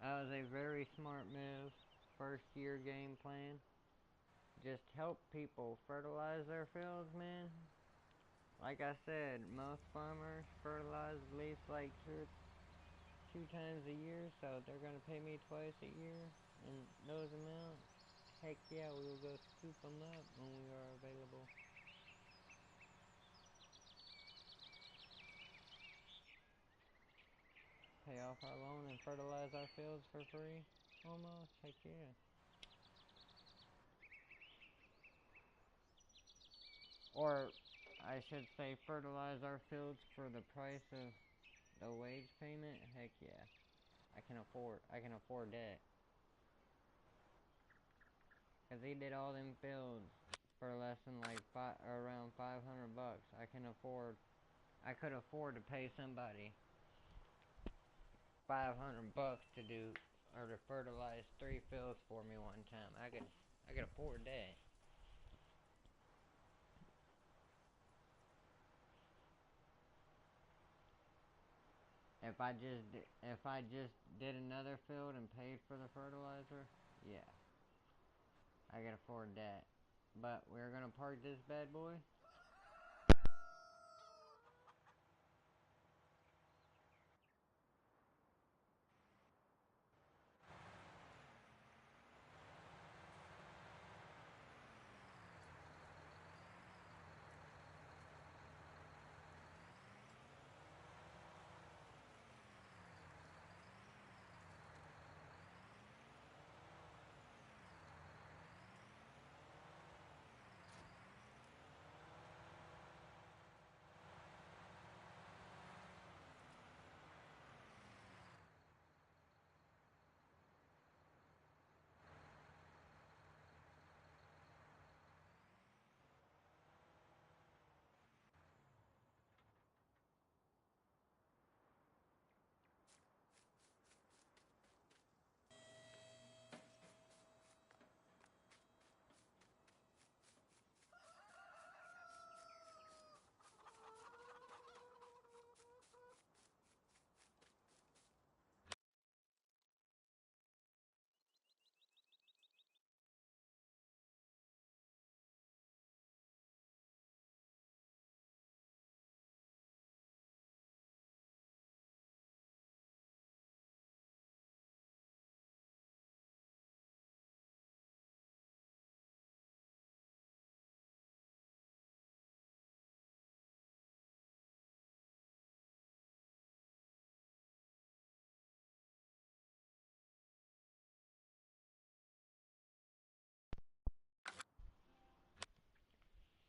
That was a very smart move. First year game plan. Just help people fertilize their fields, man. Like I said, most farmers fertilize at least like two times a year, so they're gonna pay me twice a year in those amounts. Heck yeah, we will go scoop them up when we are available. Pay off our loan and fertilize our fields for free? Almost? Heck yeah. Or, I should say, fertilize our fields for the price of the wage payment? Heck yeah. I can afford that. Cause he did all them fields for less than like around 500 bucks. I could afford to pay somebody 500 bucks to do, or to fertilize 3 fields for me one time. I could afford that. If I just did another field and paid for the fertilizer, yeah, I could afford that. But we're gonna park this bad boy.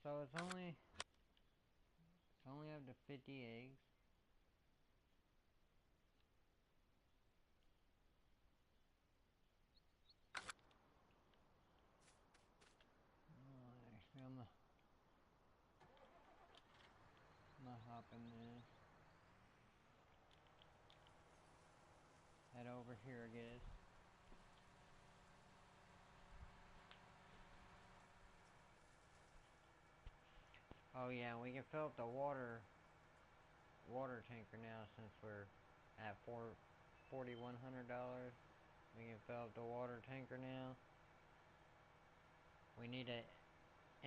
So it's only up to 50 eggs. Actually, I'm gonna hop in this. Head over here, I guess. Oh yeah, we can fill up the water tanker now since we're at $4,100. We can fill up the water tanker now. We need to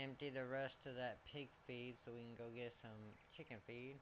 empty the rest of that pig feed so we can go get some chicken feed.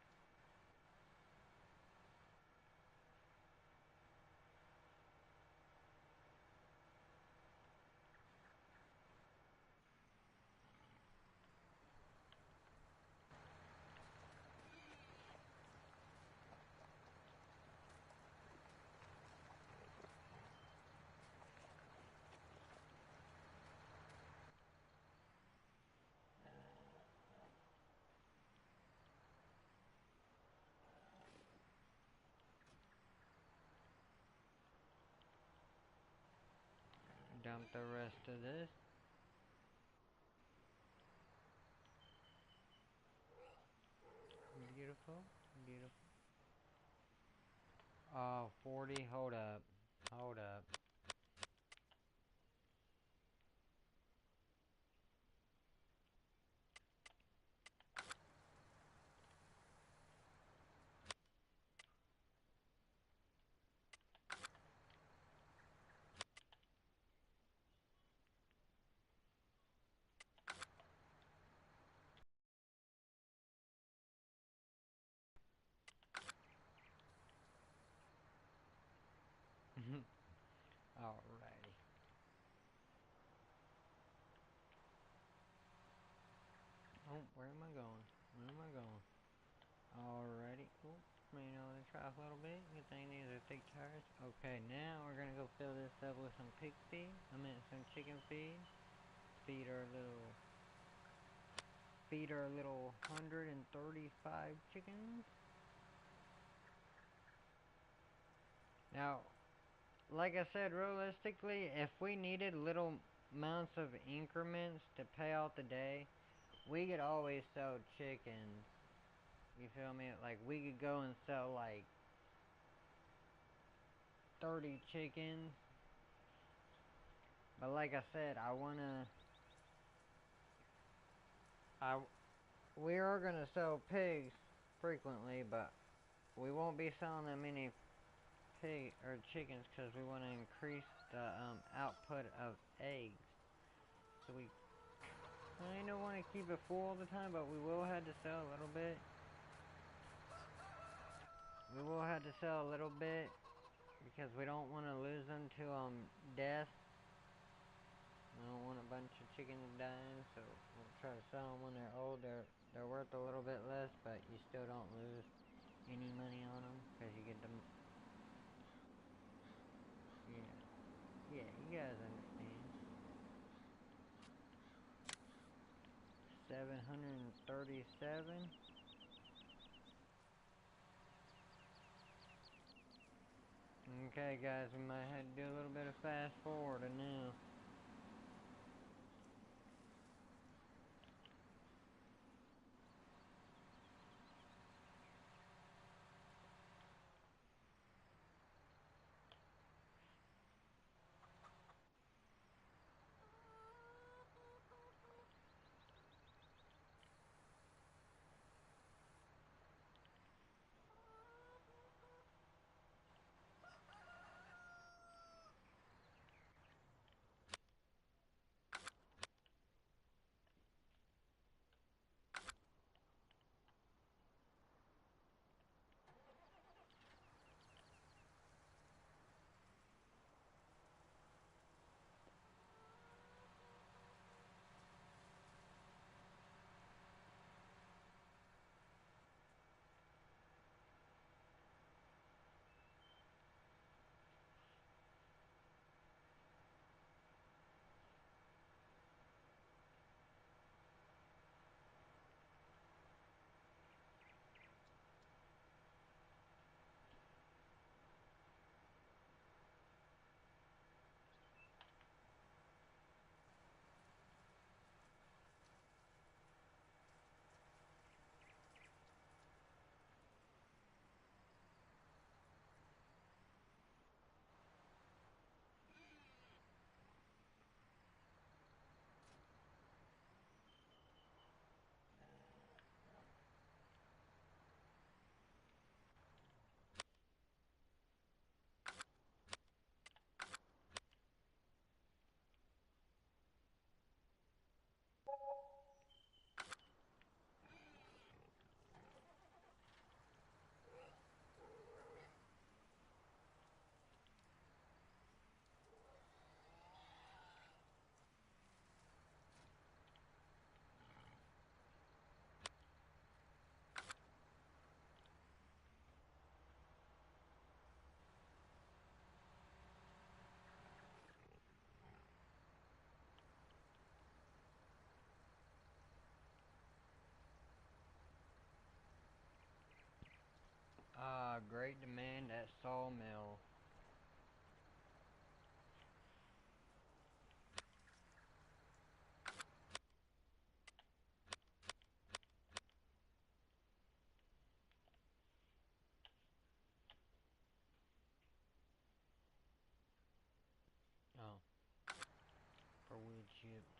Dump the rest of this. Beautiful, beautiful. Oh, 40, hold up. Hold up. Alrighty. Oh, where am I going? Where am I going? Alrighty. Oh, you know, let's try a little bit. Good thing these are thick tires. Okay, now we're gonna go fill this up with some pig feed. I meant some chicken feed. Feed our little 135 chickens. Now, like I said, realistically, if we needed little amounts of increments to pay out the day, we could always sell chickens. You feel me? Like, we could go and sell, like, 30 chickens. But like I said, I, we are gonna sell pigs frequently, but we won't be selling that many pig or chickens because we want to increase the output of eggs. So I don't want to keep it full all the time, but we will have to sell a little bit. We will have to sell a little bit because we don't want to lose them to death. We don't want a bunch of chickens dying, so we'll try to sell them when they're old. They're worth a little bit less, but you still don't lose any money on them because you get them. Yeah, yeah, you guys understand. 737. Okay, guys, we might have to do a little bit of fast forwarding now. chips.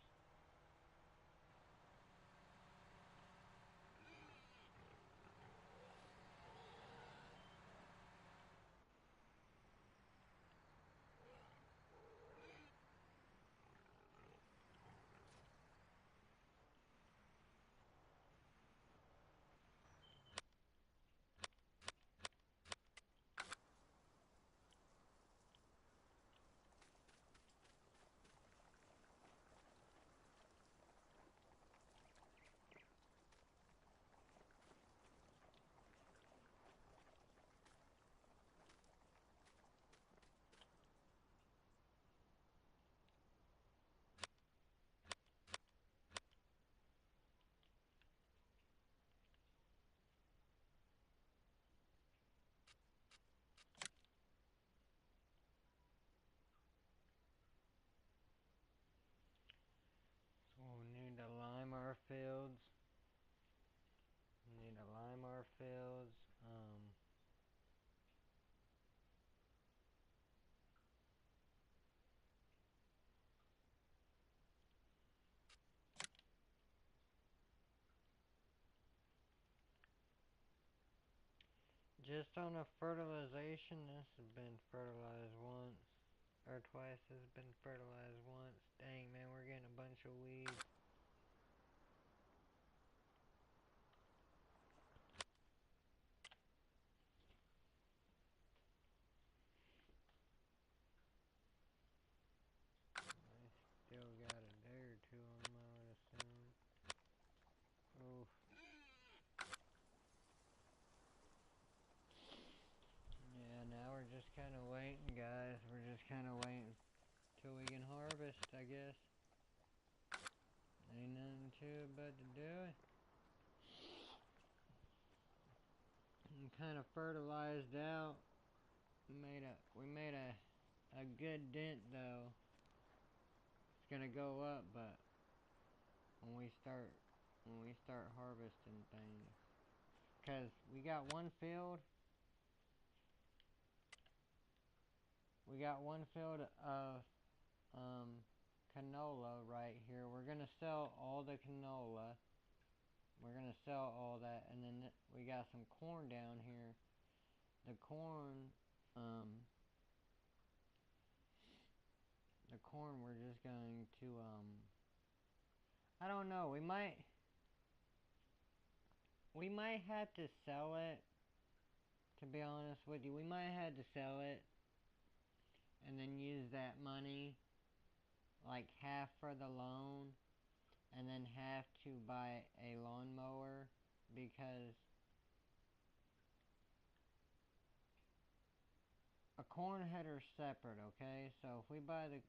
So we need to lime our fields. We need to lime our fields. Just on a fertilization, this has been fertilized once. Or twice, this has been fertilized once. Dang, man, we're getting a bunch of weeds. I still got a day or two on them, I would assume. Oof. Yeah, now we're just kind of waiting, guys. We're just kind of waiting till we can harvest, I guess. Ain't nothing to it but to do it. I'm kind of fertilized out. We made a good dent though. It's gonna go up, but when we start harvesting things, cause we got one field of canola right here. We're gonna sell all the canola. We're gonna sell all that, and then we got some corn down here. The corn, we're just going to I don't know. We might have to sell it. To be honest with you, we might have to sell it, and then use that money, like half for the loan, and then half to buy a lawnmower, because a corn header's separate, okay? So if we buy the,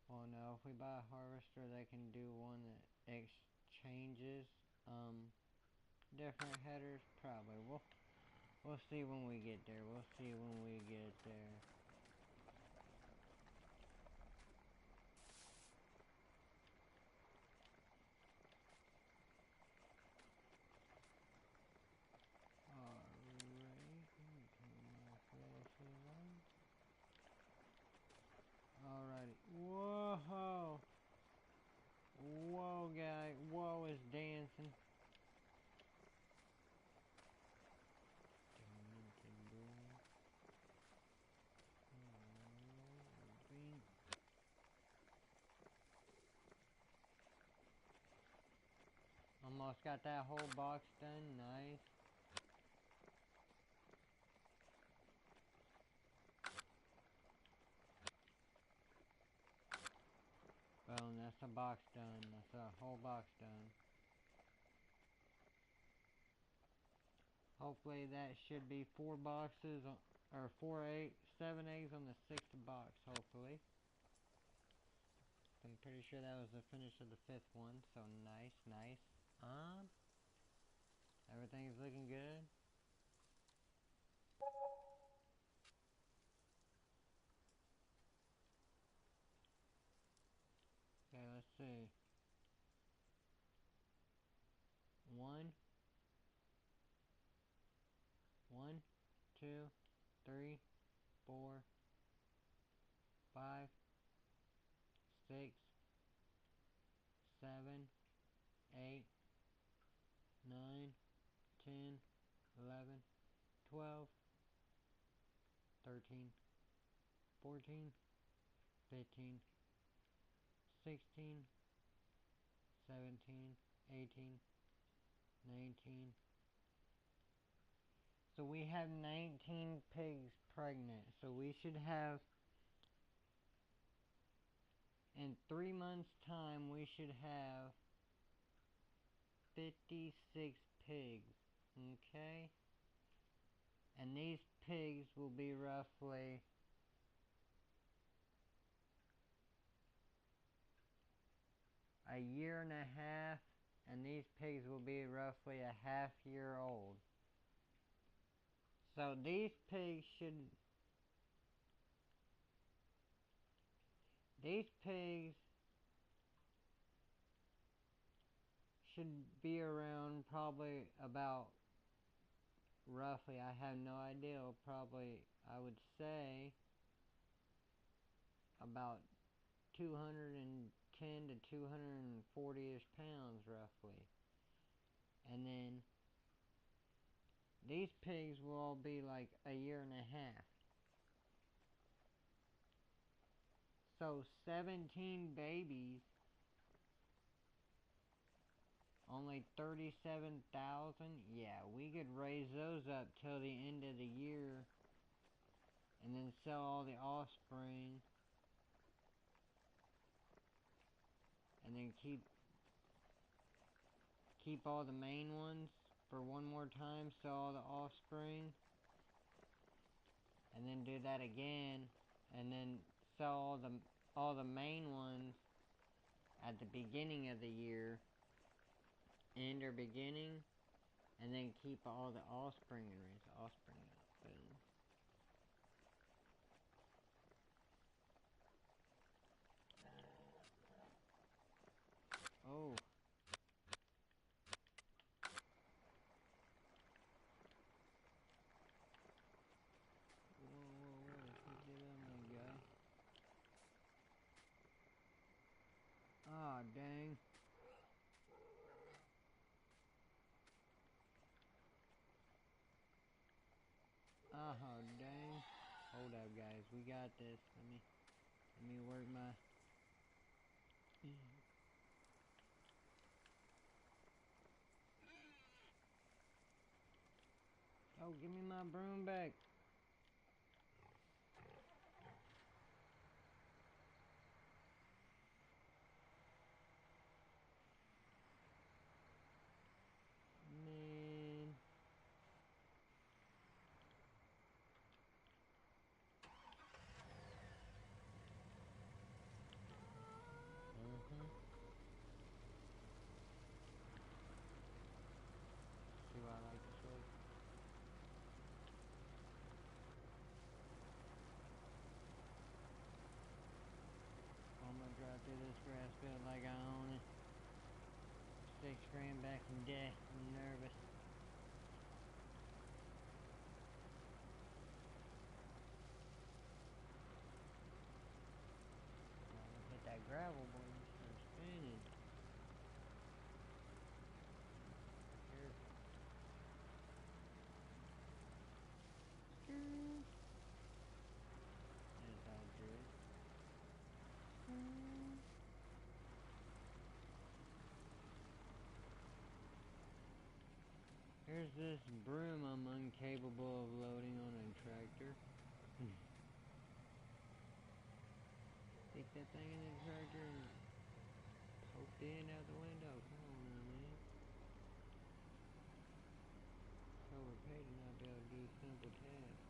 well no, if we buy a harvester, they can do one that exchanges, different headers, probably. We'll see when we get there, we'll see when we get there. Alrighty. Whoa! Whoa, guy. Whoa is dancing. Almost got that whole box done. Nice. Boom, that's a box done. That's a whole box done. Hopefully that should be 4 boxes, or 7 eggs on the 6th box, hopefully. I'm pretty sure that was the finish of the 5th one, so nice, nice. Everything's looking good. Okay, let's see. 1, 2, 3, 4, 5, 6, 7, 8, 9, 10, 11, 12, 13, 14, 15, 16, 17, 18, 19. So we have 19 pigs pregnant. So we should have, in 3 months' time, we should have 56 pigs. Okay? And these pigs will be roughly a year and a half, and these pigs will be roughly a half year old. So these pigs should be around probably about, roughly, I have no idea, probably I would say about 210 to 240-ish pounds roughly. And then these pigs will all be like a year and a half. So 17 babies, only 37,000. Yeah, we could raise those up till the end of the year and then sell all the offspring and then keep all the main ones for one more time, sell all the offspring, and then do that again, and then sell all the main ones at the beginning of the year, end or beginning, and then keep all the offspring and raise the offspring up. Boom. Oh. Whoa, get on me, guy. Ah, dang. Oh, dang. Hold up, guys. We got this. Let me work my... Oh, give me my broom back. Man. See what I like to show? I'm gonna drive through this grass field like I own it. 6 grand back in debt. I'm nervous. Hit that gravel, boy, and start spinning. Careful. There's that drift. Here's this broom I'm incapable of loading on a tractor. Stick that thing in the tractor and poke the end out the window. Come on now, man. So we're paid to not be able to do simple tasks.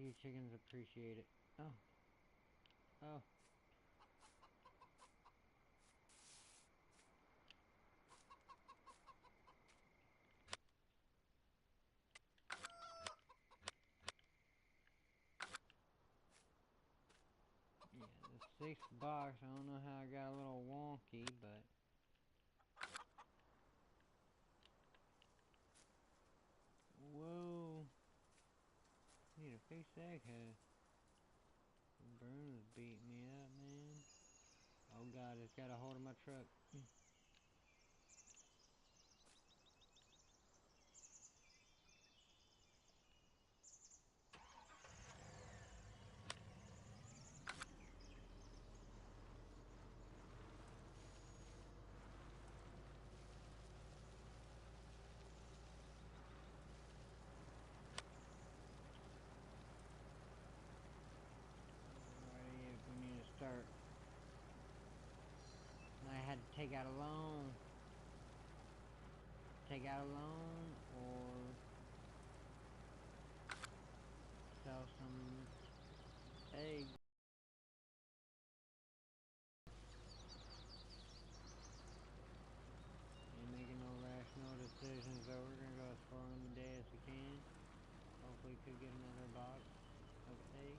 You chickens appreciate it. Oh. Oh. Yeah, the 6th box, I don't know how I got a little wonky, but... Whoa. Need to fix that head. The broom's beating me up, man. Oh god, it's got a hold of my truck. Alrighty, if we need to start. I had to take out a loan. Take out a loan or sell some eggs. Ain't making no rational decisions, though. We're gonna go as far in the day as we can. Hopefully, could get another box of eggs.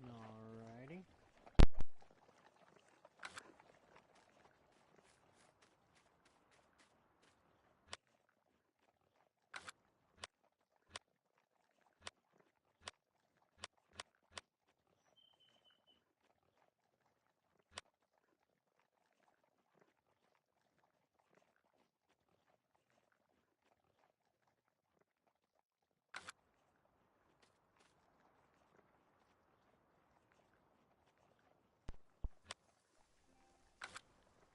Alrighty.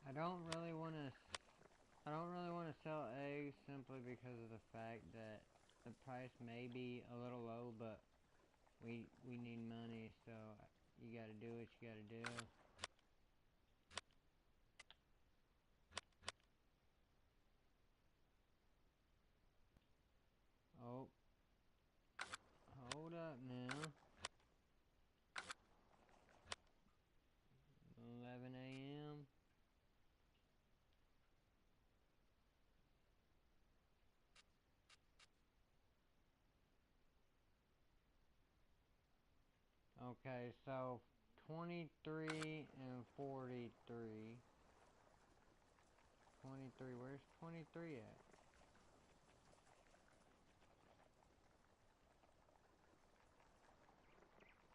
I don't really want to sell eggs simply because of the fact that the price may be a little low, but we need money, so you gotta do what you gotta do. Oh, hold up now. 11 a.m. Okay, so 23 and 43. 23, where's 23 at?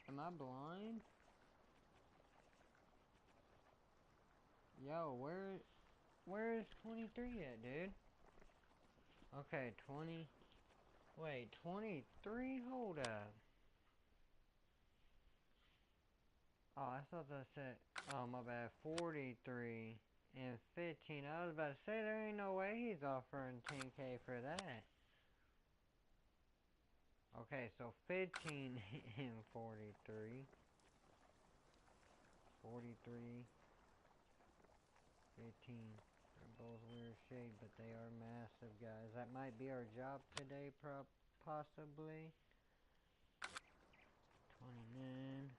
Am I blind? Yo, where is 23 at, dude? Okay, 20. Wait, 23? Hold up. Oh, I thought that said, oh my bad, 43 and 15. I was about to say, there ain't no way he's offering 10K for that. Okay, so 15 and 43. 43, 15. They're both weird shaped, but they are massive, guys. That might be our job today, possibly. 29.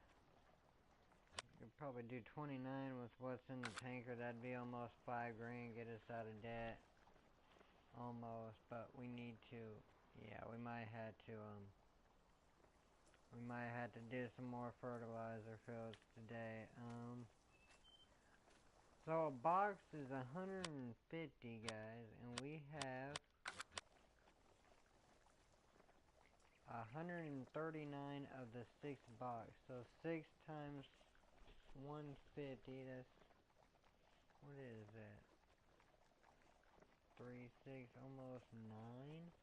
Could probably do 29 with what's in the tanker. That'd be almost 5 grand, get us out of debt. Almost, but we need to, yeah, we might have to do some more fertilizer fields today. So a box is 150, guys, and we have 139 of the 6 box. So 6 times 150, that's, what is that? 3, 6, almost 9?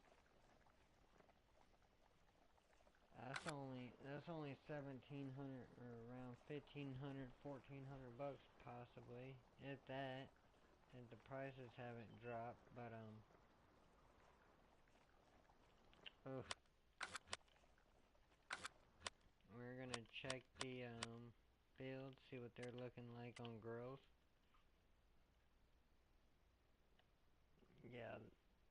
That's only 1,700 or around 1,500, 1,400 bucks possibly, if that. And the prices haven't dropped, but oof. We're gonna check the fields, see what they're looking like on growth. Yeah,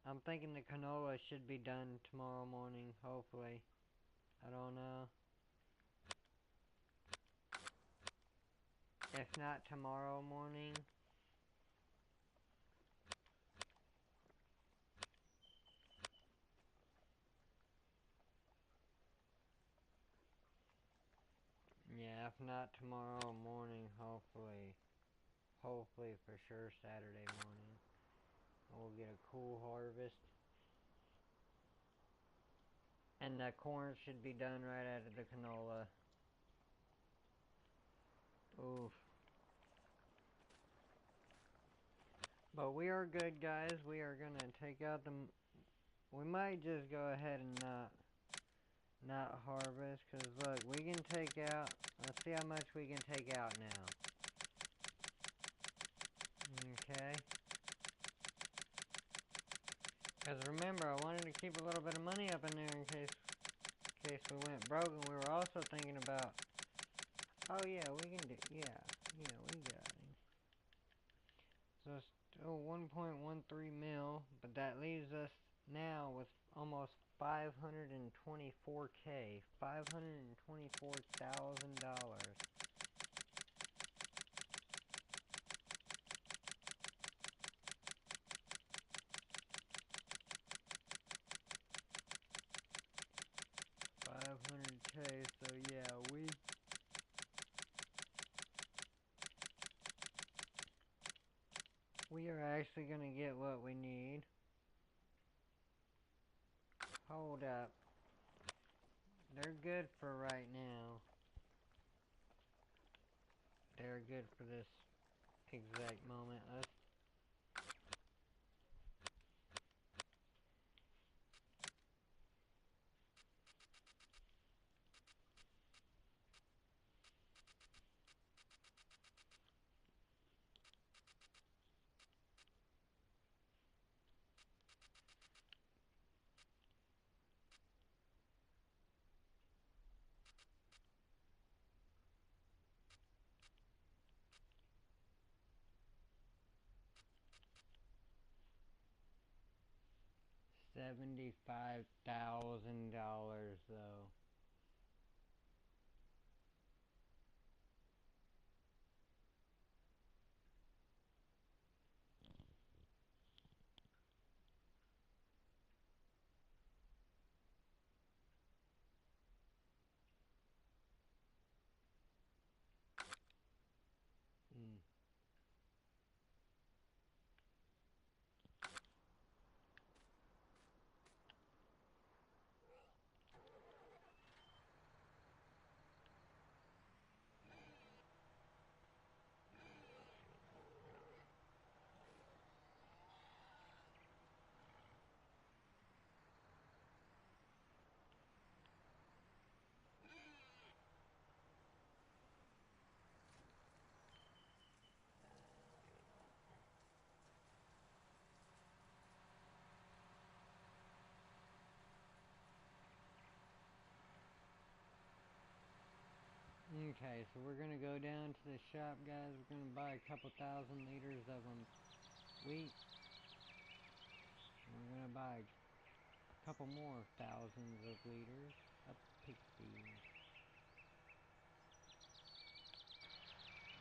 I'm thinking the canola should be done tomorrow morning, hopefully. I don't know. If not tomorrow morning, yeah, if not tomorrow morning, hopefully. Hopefully for sure Saturday morning. We'll get a cool harvest. And the corn should be done right out of the canola. Oof. But we are good, guys. We are gonna take out the... We might just go ahead and not harvest. Because look, we can take out... Let's see how much we can take out now. Okay. Because remember, I wanted to keep a little bit of money up in there in case we went broke. And we were also thinking about... Oh yeah, we can do... Yeah, we got it. So still 1.13 mil, but that leaves us now with almost 524K, $524,000. $500K, so yeah, we are actually gonna get what we need. Hold up. They're good for right now. They're good for this exact moment. Let's 75,000 though. Mm. Okay, so we're gonna go down to the shop, guys. We're gonna buy a couple thousand liters of wheat. And we're gonna buy a couple more thousands of liters of pixie.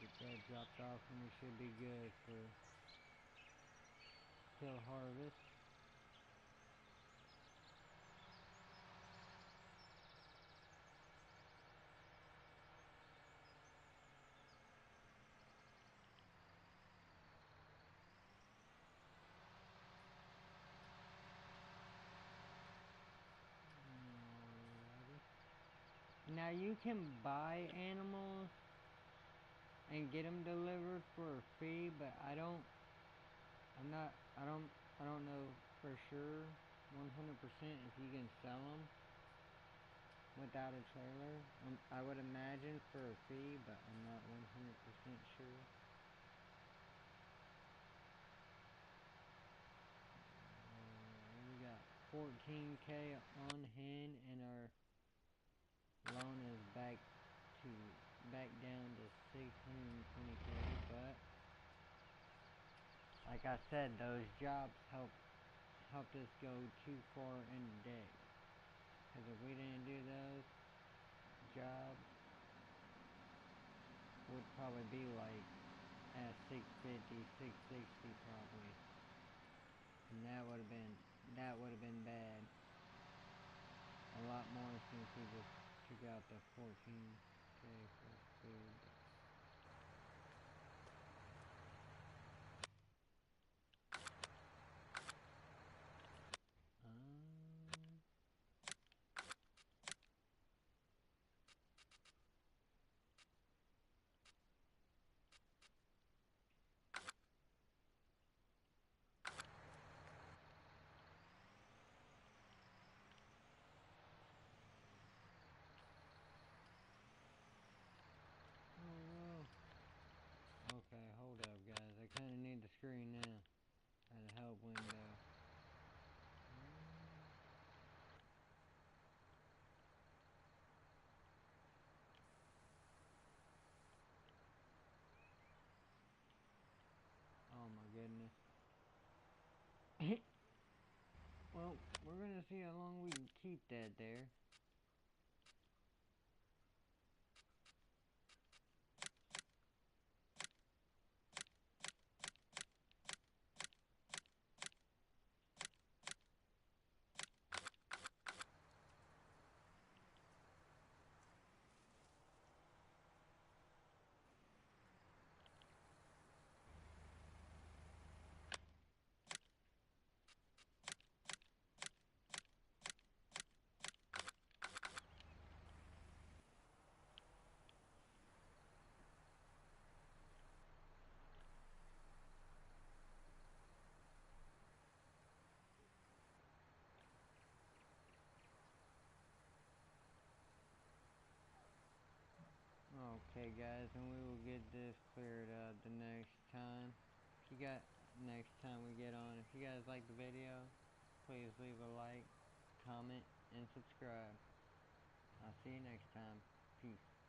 Get that dropped off and we should be good for till harvest. Alrighty. Now you can buy animals and get them delivered for a fee, but I don't know for sure 100% if you can sell them without a trailer. I would imagine for a fee, but I'm not 100% sure. We got 14K on hand, and our loan is back down to 620K, but like I said, those jobs helped us go too far in the day. Because if we didn't do those jobs, would probably be like at 650, 660 probably. And that would have been bad. A lot more since we just took out the 14K for food. Okay, hold up guys, I kinda need the screen now. And a help window. Oh my goodness. Well, we're gonna see how long we can keep that there. Okay guys, and we will get this cleared up the next time. Next time we get on, if you guys like the video, please leave a like, comment, and subscribe. I'll see you next time. Peace.